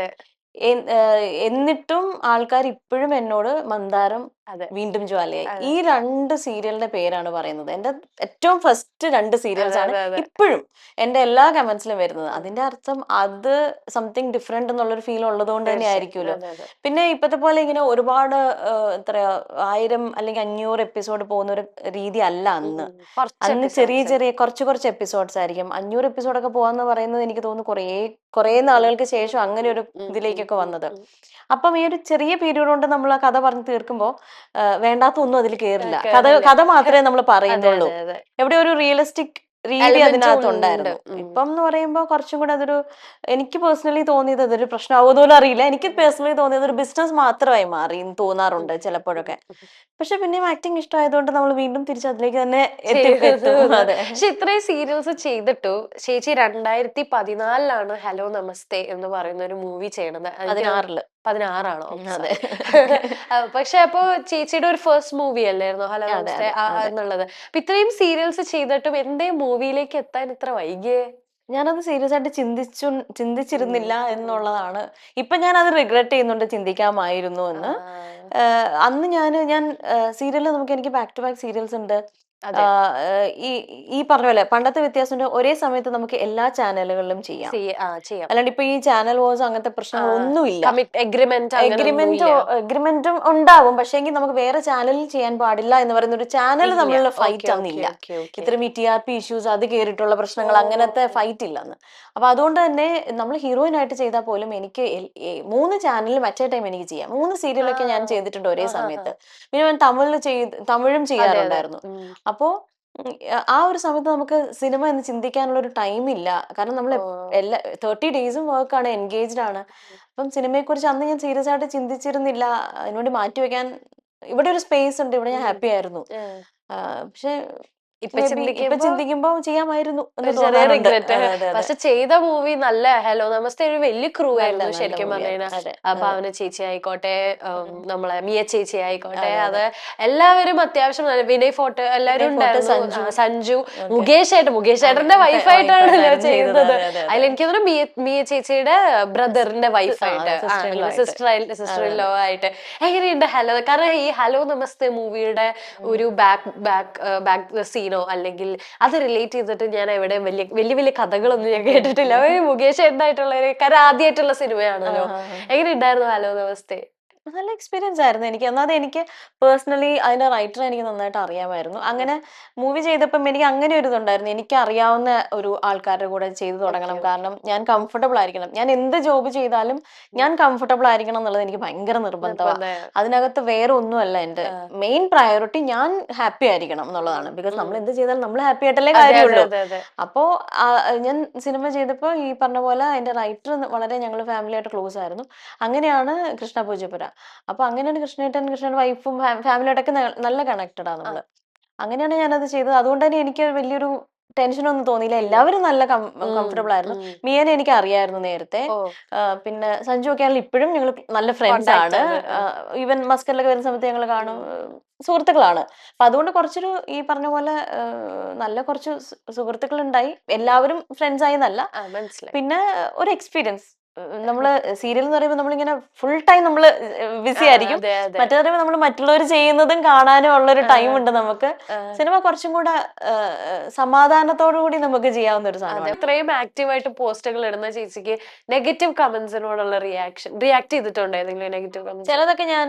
എന്നിട്ടും ആൾക്കാർ ഇപ്പോഴും എന്നോട് മന്ദാരം, വീണ്ടും ജ്വാലയായി, ഈ 2 സീരിയലിന്റെ പേരാണ് പറയുന്നത്. എന്റെ ഏറ്റവും ഫസ്റ്റ് 2 സീരിയൽസ് ആണ് ഇപ്പോഴും എന്റെ എല്ലാ കമന്റ്സിലും വരുന്നത്. അതിന്റെ അർത്ഥം അത് സംതിങ് ഡിഫറെന്റ് എന്നുള്ളൊരു ഫീൽ ഉള്ളത് കൊണ്ട് തന്നെ ആയിരിക്കുമല്ലോ. പിന്നെ ഇപ്പത്തെ പോലെ ഇങ്ങനെ ഒരുപാട് എത്രയാ 1000 അല്ലെങ്കിൽ 500 എപ്പിസോഡ് പോകുന്ന ഒരു രീതി അല്ല അന്ന്. അന്ന് ചെറിയ കുറച്ച് എപ്പിസോഡ്സ് ആയിരിക്കും. 500 എപ്പിസോഡൊക്കെ പോവാന്ന് പറയുന്നത് എനിക്ക് തോന്നുന്നു കുറേ നാളുകൾക്ക് ശേഷം അങ്ങനെ ഒരു ഇതിലേക്കൊക്കെ വന്നത്. അപ്പം ഈ ഒരു ചെറിയ പീരീഡ് കൊണ്ട് നമ്മൾ ആ കഥ പറഞ്ഞ് തീർക്കുമ്പോൾ വേണ്ടാത്ത ഒന്നും അതിൽ കേറില്ല. കഥ മാത്രമേ നമ്മൾ പറയുന്നുള്ളൂ. എവിടെ ഒരു റിയലിസ്റ്റിക് രീതി അതിനകത്ത് ഉണ്ടായിരുന്നു. ഇപ്പം എന്ന് പറയുമ്പോൾ കുറച്ചും കൂടെ അതൊരു, എനിക്ക് പേഴ്സണലി തോന്നിയത് അതൊരു പ്രശ്നമാവുമെന്നോലും അറിയില്ല, എനിക്ക് പേഴ്സണലി തോന്നിയത് ഒരു ബിസിനസ് മാത്രമായി മാറി തോന്നാറുണ്ട് ചിലപ്പോഴൊക്കെ. പക്ഷെ പിന്നെയും ആക്ടിങ് ഇഷ്ടമായതുകൊണ്ട് നമ്മൾ വീണ്ടും തിരിച്ച് അതിലേക്ക് തന്നെ എത്തും. പക്ഷെ ഇത്രയും സീരിയൽസ് ചെയ്തിട്ടു ചേച്ചി 2014 ഹലോ നമസ്തേ എന്ന് പറയുന്ന ഒരു മൂവി ചെയ്യണത്. 16 16ആണോ? അതെ. സോറി. പക്ഷെ അപ്പൊ ചേച്ചിയുടെ ഒരു ഫസ്റ്റ് മൂവി അല്ലായിരുന്നോ ഹലോ അതെ, നമസ്തേ അതെ, അതെ. എന്നുള്ളത്? അപ്പൊ ഇത്രയും സീരിയൽസ് ചെയ്തിട്ടും എന്തേ മൂവിയിലേക്ക് എത്താൻ ഇത്ര വൈകിയേ? ഞാനത് സീരിയസ് ആയിട്ട് ചിന്തിച്ചിരുന്നില്ല എന്നുള്ളതാണ്. ഇപ്പൊ ഞാനത് റിഗ്രറ്റ് ചെയ്യുന്നുണ്ട്, ചിന്തിക്കാമായിരുന്നു എന്ന്. ആ, അന്ന് ഞാൻ സീരിയല് എനിക്ക് ബാക്ക് ടു ബാക്ക് സീരിയൽസ് ഉണ്ട്. അതെ. ഈ ഈ പറഞ്ഞ പോലെ പണ്ടത്തെ വ്യത്യാസമുണ്ട്, ഒരേ സമയത്ത് നമുക്ക് എല്ലാ ചാനലുകളിലും ചെയ്യാം. ചെയ്യാം. അല്ലാണ്ട് ഇപ്പൊ ഈ ചാനൽ വാർസ് അങ്ങനത്തെ പ്രശ്നങ്ങളൊന്നുമില്ല. എഗ്രിമെന്റ് അങ്ങനെ എഗ്രിമെന്റോ ഒന്നുമില്ല. എഗ്രിമെന്റും ഉണ്ടാവും, പക്ഷേങ്കിൽ നമുക്ക് വേറെ ചാനലിൽ ചെയ്യാൻ പാടില്ല എന്ന് പറയുന്ന ഒരു ചാനൽ ഇല്ല. തമ്മിലുള്ള ഓക്കെ ഫൈറ്റ് ഓക്കെ അന്നില്ല. Okay okay. ഇത്രയും ഈ TRP ഇഷ്യൂസ് അത് കേറിയിട്ടുള്ള പ്രശ്നങ്ങൾ, അങ്ങനത്തെ ഓ. ഫൈറ്റ് ഇല്ല അന്ന്. അപ്പൊ അതുകൊണ്ട് തന്നെ നമ്മൾ ഹീറോയിൻ ആയിട്ട് ചെയ്താൽ പോലും എനിക്ക് 3 ചാനലിലും അറ്റ് എ ടൈം എനിക്ക് ചെയ്യാം. 3 ആ. സീരിയലൊക്കെ ഞാൻ ചെയ്തിട്ടുണ്ട് ഒരേ ആഹാഹാ. സമയത്ത്. പിന്നെ ഞാൻ തമിഴും അതെ അതെ. ചെയ്യാറുണ്ടായിരുന്നു. അപ്പോ ആ ഒരു സമയത്ത് നമുക്ക് സിനിമ എന്ന് ചിന്തിക്കാനുള്ള ഒരു ടൈം ഇല്ല. കാരണം നമ്മൾ ഓ. എല്ലാ 30 ഡേയ്സും വർക്കാണ്, എൻഗേജ്ഡ് ആണ്. അപ്പം സിനിമയെക്കുറിച്ച് അന്ന് ഞാൻ സീരിയസ് ആയിട്ട് ചിന്തിച്ചിരുന്നില്ല. അതിനുവേണ്ടി മാറ്റിവെക്കാൻ ഇവിടെ ഒരു സ്പേസ് ഉണ്ട്. ഇവിടെ ഞാൻ ഉം. ഹാപ്പി ആയിരുന്നു. ആ. പക്ഷെ ഇപ്പൊ മേ ബി ഇപ്പൊ ചിന്തിക്കുമ്പോ ചിന്തിക്കുമ്പോ ചെയ്യാമായിരുന്നു എന്ന് ഒരു ചെറിയ തോന്നാറുണ്ട്. റിഗ്രറ്റ്. അതെ, അതെ, അതെ. പക്ഷെ ചെയ്ത മൂവി നല്ല ഹലോ നമസ്തേ ഒരു വലിയ ക്രൂ ആയിരുന്നു നല്ല ശരിക്കും പറഞ്ഞു മൂവിയായിരുന്നു. കഴിഞ്ഞാൽ. അതെ, അതെ. പാവന ചേച്ചി ആയിക്കോട്ടെ, നമ്മളെ മിയ ചേച്ചി ആയിക്കോട്ടെ, അതെ, അതെ. അത് എല്ലാവരും അത്യാവശ്യം വിനയ് ഫോർട്ട് എല്ലാവരും വിനയ് ഫോർട്ട്, ഉണ്ടായിരുന്നു. സഞ്ജു. സഞ്ജു, ഓക്കെ. മുകേഷ് ഏട്ടന്റെ വൈഫായിട്ടാണല്ലോ വൈഫായിട്ടായിരുന്നു ചെയ്തത്. ചെയ്യുന്നത്. അതെ, അതെ, അതെ. അതിലെനിക്ക് തോന്നുന്നു മിയ ചേച്ചിയുടെ ബ്രദറിന്റെ വൈഫായിട്ട്, സിസ്റ്റർ ഇൻ ലോ ഇങ്ങനെ ആയിട്ട്. സിസ്റ്റർ അതെ, ഇൻ ലോ അതെ. ആയിട്ട്. എങ്ങനെയുണ്ട് ഹലോ? കാരണം ഈ ഹലോ നമസ്തേ മൂവിയുടെ ഒരു ബാക്ക് സീനോ അല്ലെങ്കിൽ അത് റിലേറ്റ് ചെയ്തിട്ട് ഞാൻ എവിടെ വലിയ വലിയ വലിയ കഥകളൊന്നും ഞാൻ കേട്ടിട്ടില്ല. മുകേഷ് ഏട്ടനായിട്ടുള്ള ഒരു കാരണം ആദ്യമായിട്ടുള്ള സിനിമയാണല്ലോ. എങ്ങനെ ഉണ്ടായിരുന്നു ഹലോ നമസ്തേ? നല്ല എക്സ്പീരിയൻസ് ആയിരുന്നു എനിക്ക്. ഒന്നാമത് എനിക്ക് പേഴ്സണലി അതിന്റെ റൈറ്ററെ എനിക്ക് നന്നായിട്ട് അറിയാമായിരുന്നു. അങ്ങനെ മൂവി ചെയ്തപ്പം എനിക്ക് അങ്ങനെ ഒരു ഇതുണ്ടായിരുന്നു. എനിക്ക് അറിയാവുന്ന ഒരു ആൾക്കാരുടെ കൂടെ ചെയ്തു ഓക്കെ തുടങ്ങണം. ഓക്കെ. കാരണം ഞാൻ കംഫർട്ടബിൾ ആയിരിക്കണം. ഞാൻ എന്ത് ജോബ് ചെയ്താലും ഞാൻ കംഫർട്ടബിൾ ആയിരിക്കണം എന്നുള്ളത് എനിക്ക് ഭയങ്കര നിർബന്ധമാണ്. നിർബന്ധം. അതിനകത്ത് വേറെ ഒന്നുമല്ല എൻ്റെ മെയിൻ പ്രയോറിറ്റി. ഞാൻ ഹാപ്പി ആയിരിക്കണം എന്നുള്ളതാണ്. ബിക്കോസ് നമ്മൾ എന്ത് ചെയ്താലും നമ്മൾ ഹാപ്പി ആയിട്ടല്ലേ അതെ അതെ കാര്യമുള്ളൂ. അതെ അതെ. അപ്പോ ഞാൻ സിനിമ ചെയ്തപ്പോൾ ഈ പറഞ്ഞ പോലെ അതിന്റെ റൈറ്റർ വളരെ ഞങ്ങൾ ഫാമിലി ആയിട്ട് ക്ലോസ് ആയിരുന്നു. അങ്ങനെയാണ് കൃഷ്ണ പൂജപ്പുര. അപ്പൊ അങ്ങനെയാണ് കൃഷ്ണയുടെ വൈഫും ഫാമിലിയായിട്ടൊക്കെ നല്ല കണക്റ്റഡ് ആണ് ആ, നമ്മള്. അങ്ങനെയാണ് ഞാനത് ചെയ്തത്. അതുകൊണ്ട് തന്നെ എനിക്ക് വലിയൊരു ടെൻഷനൊന്നും തോന്നിയില്ല. ഇല്ല. എല്ലാവരും നല്ല ഉം, കംഫർട്ടബിൾ ആയിരുന്നു. ഉം. മിയനെ എനിക്ക് അറിയായിരുന്നു നേരത്തെ. ഓ, പിന്നെ സഞ്ജു ഒക്കെ ആണെങ്കിൽ ഇപ്പോഴും ഞങ്ങൾ നല്ല ഫ്രണ്ട്സ് കോണ്ടാക്ട് ആണ്. ആണ്. ഈവൻ മസ്കറ്റിലൊക്കെ വരുന്ന സമയത്ത് ഞങ്ങൾ കാണും. ഉം. സുഹൃത്തുക്കളാണ്. അപ്പൊ അതുകൊണ്ട് കുറച്ചൊരു ഈ പറഞ്ഞ പോലെ നല്ല കുറച്ച് സുഹൃത്തുക്കൾ ഉണ്ടായി. എല്ലാവരും ഫ്രണ്ട്സ് ആയി എന്നല്ല. മനസ്സിലായി. പിന്നെ ഒരു എക്സ്പീരിയൻസ്. നമ്മള് സീരിയൽ എന്ന് പറയുമ്പോൾ നമ്മളിങ്ങനെ ഫുൾ ടൈം നമ്മള് ബിസി ആയിരിക്കും. അതെ അതെ. മറ്റേത് പറയുമ്പോൾ നമ്മൾ മറ്റുള്ളവർ ചെയ്യുന്നതും കാണാനും ഉള്ളൊരു ടൈം ഉണ്ട് നമുക്ക്. ആ, സിനിമ കുറച്ചും കൂടെ സമാധാനത്തോടു കൂടി നമുക്ക് ചെയ്യാവുന്ന ഒരു അതെ. സാധനമാണ്. ഇത്രയും ആക്റ്റീവായിട്ട് പോസ്റ്റുകൾ ഇടുന്ന ചേച്ചിക്ക് നെഗറ്റീവ് കമന്റ്സിനോടുള്ള റിയാക്ട് ചെയ്തിട്ടുണ്ടോ ഏതെങ്കിലും നെഗറ്റീവ് കമന്റ്സ്? ചിലതൊക്കെ ഞാൻ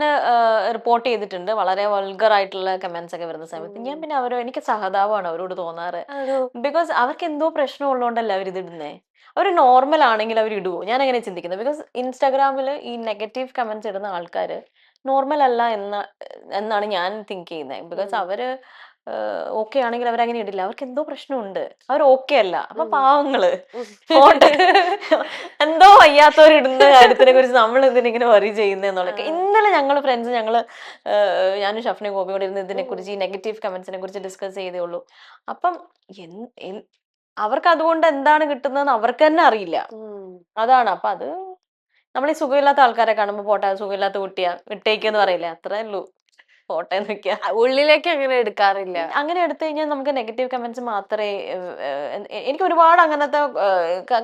റിപ്പോർട്ട് ചെയ്തിട്ടുണ്ട്. വളരെ വൾഗർ ആയിട്ടുള്ള കമന്റ്സ് ഒക്കെ വരുന്ന സമയത്ത് ഞാൻ പിന്നെ എനിക്ക് സഹതാപമാണ് അവരോട് തോന്നാറ്. ആണോ? ബിക്കോസ് അവർക്ക് എന്തോ പ്രശ്നം ഉള്ളതുകൊണ്ടല്ല അവർ ഇതിടുന്നേ. അവർ നോർമൽ ആണെങ്കിൽ അവർ ഇടുവോ? ഞാൻ അങ്ങനെ ചിന്തിക്കുന്നത്. ബിക്കോസ് ഇൻസ്റ്റാഗ്രാമിൽ ഈ നെഗറ്റീവ് കമന്റ്സ് ഇടുന്ന ആൾക്കാർ നോർമൽ അല്ല എന്നാണ് ഞാൻ തിങ്ക് ചെയ്യുന്നത്. ബിക്കോസ് അവര് ഓക്കെ ആണെങ്കിൽ അവരങ്ങനെ ഇടില്ല. അവർക്ക് എന്തോ പ്രശ്നമുണ്ട്. അവർ ഓക്കെ അല്ല. അപ്പൊ പാവങ്ങള് പോട്ടെ. എന്തോ വയ്യാത്തവർ ഇടുന്ന കാര്യത്തിനെ കുറിച്ച് നമ്മൾ എന്തിനിങ്ങനെ വറി ചെയ്യുന്നതെന്നുള്ളതൊക്കെ. ഇന്നലെ ഞാനും ഷഫ്നയും ഗോപിയും കൂടെ ഇരുന്ന് ഇതിനെ കുറിച്ച്, ഈ നെഗറ്റീവ് കമന്റ്സിനെ കുറിച്ച് ഡിസ്കസ് ചെയ്തേ ഉള്ളൂ. അപ്പം എൻ- എൻ- അവർക്ക് അതുകൊണ്ട് എന്താണ് കിട്ടുന്നതെന്ന് അവർക്ക് തന്നെ അറിയില്ല. അതാണ്. അപ്പൊ അത് നമ്മൾ ഈ സുഖമില്ലാത്ത ആൾക്കാരെ കാണുമ്പോൾ പോട്ടെ, സുഖമില്ലാത്ത കുട്ടിയാ വിട്ടേക്കെന്ന് പറയില്ലേ, അത്രേ ഉള്ളൂ. പോട്ടെ എന്നൊക്കെയാ. ഉള്ളിലേക്ക് അങ്ങനെ എടുക്കാറില്ല. അങ്ങനെ എടുത്തു കഴിഞ്ഞാൽ നമുക്ക് നെഗറ്റീവ് കമന്റ്സ് മാത്രമേ എനിക്ക് ഒരുപാട് അങ്ങനത്തെ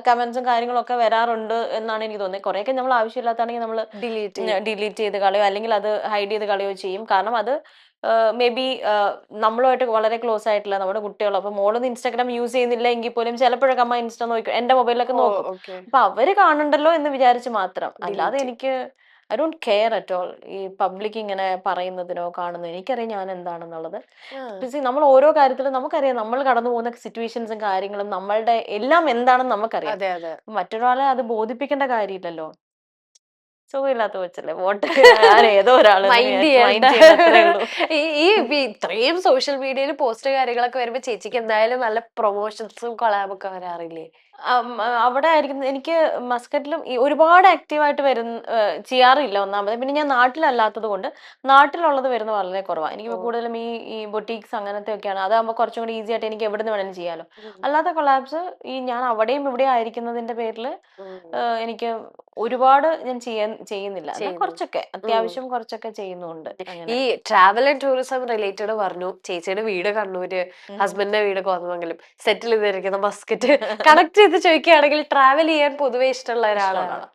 കമന്റ്സും കാര്യങ്ങളും ഒക്കെ വരാറുണ്ട് എന്നാണ് എനിക്ക് തോന്നുന്നത്. കുറെയൊക്കെ നമ്മൾ ആവശ്യമില്ലാത്താണെങ്കിൽ നമ്മൾ ഡിലീറ്റ് ഡിലീറ്റ് ചെയ്ത് കളയോ അല്ലെങ്കിൽ അത് ഹൈഡ് ചെയ്ത് കളയോ ചെയ്യും. കാരണം അത് മേ ബി നമ്മളുമായിട്ട് വളരെ ക്ലോസ് ആയിട്ടില്ല നമ്മുടെ കുട്ടികളോ. അപ്പൊ മോളൊന്നും ഇൻസ്റ്റാഗ്രാം യൂസ് ചെയ്യുന്നില്ല എങ്കിൽ പോലും ചിലപ്പോഴൊക്കെ അമ്മ ഇൻസ്റ്റ നോക്കും, എന്റെ മൊബൈലിലൊക്കെ ഓ, നോക്കും. ഓക്കെ. അപ്പൊ അവര് കാണണ്ടല്ലോ എന്ന് വിചാരിച്ച് മാത്രം. അല്ലാതെ ഡിലീറ്റ്. എനിക്ക് I don't care at all ഈ പബ്ലിക് ഇങ്ങനെ പറയുന്നതിനോ കാണുന്നതിനോ. എനിക്കറിയാം ഞാൻ എന്താണെന്നുള്ളത്. നമ്മൾ ഓരോ കാര്യത്തിലും നമുക്കറിയാം നമ്മൾ കടന്നു പോകുന്ന സിറ്റുവേഷൻസും കാര്യങ്ങളും നമ്മളുടെ എല്ലാം എന്താണെന്ന് നമുക്കറിയാം. അതെ അതെ. മറ്റൊരാളെ അത് ബോധിപ്പിക്കേണ്ട കാര്യമില്ലല്ലോ. സുഖമില്ലാത്ത കൊച്ചല്ലേ, പോട്ടെ. ഞാൻ ഏതോ ഒരാളെന്ന് മൈൻഡ് വിചാരിച്ച് ചെയ്യണ്ട. മൈൻഡ് ചെയ്യണ്ട, അത്രേ ഉള്ളൂ. ഇത്രയും സോഷ്യൽ മീഡിയയിൽ പോസ്റ്റ് കാര്യങ്ങളൊക്കെ വരുമ്പോ ചേച്ചിക്ക് എന്തായാലും നല്ല പ്രൊമോഷൻസും കൊളാബൊക്കെ വരാറില്ലേ? അവിടെ ആയിരിക്കും. എനിക്ക് മസ്കറ്റിലും ഈ ഒരുപാട് ആക്റ്റീവായിട്ട് ചെയ്യാറില്ല ഒന്നാമത്. പിന്നെ ഞാൻ നാട്ടിലല്ലാത്തത് കൊണ്ട് നാട്ടിലുള്ളത് വരുന്നത് വളരെ കുറവാണ്. എനിക്ക് ഓ. കൂടുതലും ഈ ബൊട്ടീക്സ് അങ്ങനത്തെ ഒക്കെയാണ്. അതാകുമ്പോൾ കുറച്ചും കൂടി ഈസി ആയിട്ട് എനിക്ക് എവിടെ നിന്ന് വേണമെങ്കിലും ചെയ്യാലോ. അല്ലാത്ത കൊളാബ്സ് ഈ ഞാൻ അവിടെയും ഇവിടെ ആയിരിക്കുന്നതിന്റെ പേരിൽ എനിക്ക് ഒരുപാട് ഞാൻ ചെയ്യുന്നില്ല, എന്നാൽ കുറച്ചൊക്കെ അത്യാവശ്യം കുറച്ചൊക്കെ ചെയ്യുന്നുണ്ട് ഈ അങ്ങനെ. ട്രാവൽ ആൻഡ് ടൂറിസം റിലേറ്റഡ് പറഞ്ഞു. ചേച്ചിയുടെ വീട് കണ്ണൂര്, ഹസ്ബൻഡിന്റെ വീട് കോതമംഗലം, സെറ്റിൽ ചെയ്തിരിക്കുന്ന മസ്കറ്റ്. കണക്ട് ചെയ്ത് ചോദിക്കുകയാണെങ്കിൽ ട്രാവൽ ചെയ്യാൻ പൊതുവെ ഇഷ്ടമുള്ള ഇഷ്ടമുള്ള ഒരാളാണ്. ആളാ,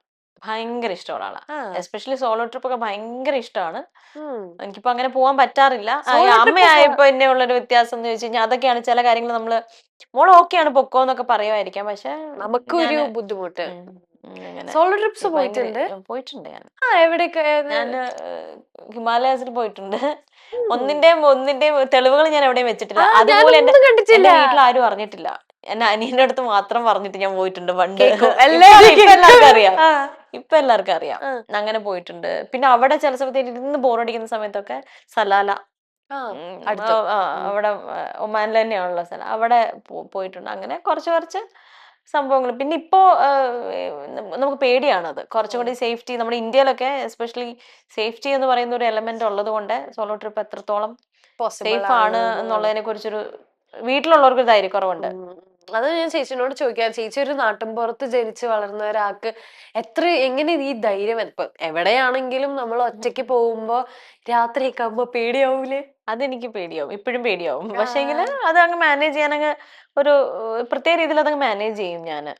ഭയങ്കര ഇഷ്ടമുള്ള ആളാ. ആ. എസ്പെഷ്യലി സോളോ ട്രിപ്പ് ഒക്കെ ഭയങ്കര ഇഷ്ടമാണ്. ഉം. എനിക്കിപ്പോ അങ്ങനെ പോകാൻ പറ്റാറില്ല. Solo trip അമ്മയായപ്പോ എന്നെ ഉള്ളൊരു വ്യത്യാസം എന്ന് വെച്ച് കഴിഞ്ഞാൽ അതൊക്കെയാണ്. ചില കാര്യങ്ങൾ നമ്മള് മോള് ഓക്കെയാണ് പൊക്കോ എന്നൊക്കെ പറയുമായിരിക്കാം, പക്ഷെ നമുക്കൊരു ഞാന് ബുദ്ധിമുട്ട്. അങ്ങനെ സോളോ ട്രിപ്സ് ഭയങ്കര പോയിട്ടുണ്ട്. പോയിട്ടുണ്ട് ഞാൻ. എവിടെയൊക്കെ? ഞാൻ ഹിമാലയാസിൽ പോയിട്ടുണ്ട്. ഒന്നിന്റെയും തെളിവുകൾ ഞാൻ എവിടെയും വെച്ചിട്ടില്ല. അതുപോലെ എന്റെ കണ്ടിട്ടില്ല. വീട്ടിൽ ആരും അറിഞ്ഞിട്ടില്ല. എന്റെ അനിയന്റെ അടുത്ത് മാത്രം പറഞ്ഞിട്ട് ഞാൻ പോയിട്ടുണ്ട് പണ്ട്. ഇപ്പൊ എല്ലാവർക്കും എല്ലാവർക്കും അറിയാം. ആ. ഇപ്പൊ എല്ലാവർക്കും അറിയാം. അങ്ങനെ പോയിട്ടുണ്ട്. പിന്നെ അവിടെ ചില സമയത്ത് ഇരുന്ന് ബോറടിക്കുന്ന സമയത്തൊക്കെ സലാല, അവിടെ ഒമാനിൽ തന്നെയാണുള്ള സ്ഥലം, അവിടെ പോയിട്ടുണ്ട്. അങ്ങനെ കുറച്ച് സംഭവങ്ങൾ. പിന്നെ ഇപ്പോ നമുക്ക് പേടിയാണത് കുറച്ചും കൂടി സേഫ്റ്റി. നമ്മുടെ ഇന്ത്യയിലൊക്കെ എസ്പെഷ്യലി സേഫ്റ്റി എന്ന് പറയുന്ന ഒരു എലമെന്റ് ഉള്ളത് കൊണ്ട് സോളോ ട്രിപ്പ് എത്രത്തോളം സേഫ് ആണ് എന്നുള്ളതിനെ കുറിച്ചൊരു വീട്ടിലുള്ളവർക്ക് ധൈര്യക്കുറവുണ്ട്. അത് ഞാൻ ചേച്ചിനോട് ചോദിക്കാം. ചേച്ചി ഒരു നാട്ടിൻപുറത്ത് ജനിച്ച് വളർന്ന ഒരാൾക്ക് എങ്ങനെ ഈ ധൈര്യം? ഇപ്പൊ എവിടെയാണെങ്കിലും നമ്മൾ ഒറ്റയ്ക്ക് പോകുമ്പോ രാത്രിയൊക്കെ ആകുമ്പോ പേടിയാവൂലേ? അതെനിക്ക് പേടിയാവും, ഇപ്പോഴും പേടിയാവും. പക്ഷേങ്കില് അത് അങ്ങ് മാനേജ് ചെയ്യാനങ്ങ് ഒരു പ്രത്യേക രീതിയിൽ അതങ്ങ് മാനേജ് ചെയ്യും ഞാന്.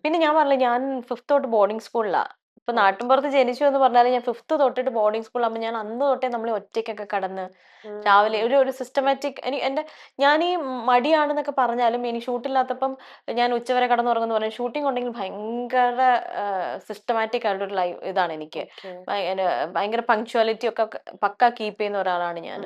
പിന്നെ ഞാൻ പറഞ്ഞില്ല, ഞാൻ 5th തൊട്ട് ബോർഡിംഗ് സ്കൂളിലാ. ഇപ്പൊ നാട്ടിൻപുറത്ത് ജനിച്ചു എന്ന് പറഞ്ഞാലും ഞാൻ 5th തൊട്ടിട്ട് ബോർഡിംഗ് സ്കൂളിലാകുമ്പോൾ ഞാൻ അന്ന് തൊട്ടേ നമ്മൾ ഒറ്റയ്ക്കൊക്കെ കടന്ന് രാവിലെ ഒരു സിസ്റ്റമാറ്റിക്. ഞാൻ ഈ മടിയാണെന്നൊക്കെ പറഞ്ഞാലും എനിക്ക് ഷൂട്ടില്ലാത്തപ്പം ഞാൻ ഉച്ചവരെ കടന്നുറങ്ങുന്നു പറഞ്ഞു. ഷൂട്ടിംഗ് ഉണ്ടെങ്കിൽ ഭയങ്കര സിസ്റ്റമാറ്റിക് ആയിട്ടൊരു ഇതാണ് എനിക്ക്. ഭയങ്കര പങ്ക്ച്വാലിറ്റി ഒക്കെ പക്ക കീപ്പ് ചെയ്യുന്ന ഒരാളാണ് ഞാൻ.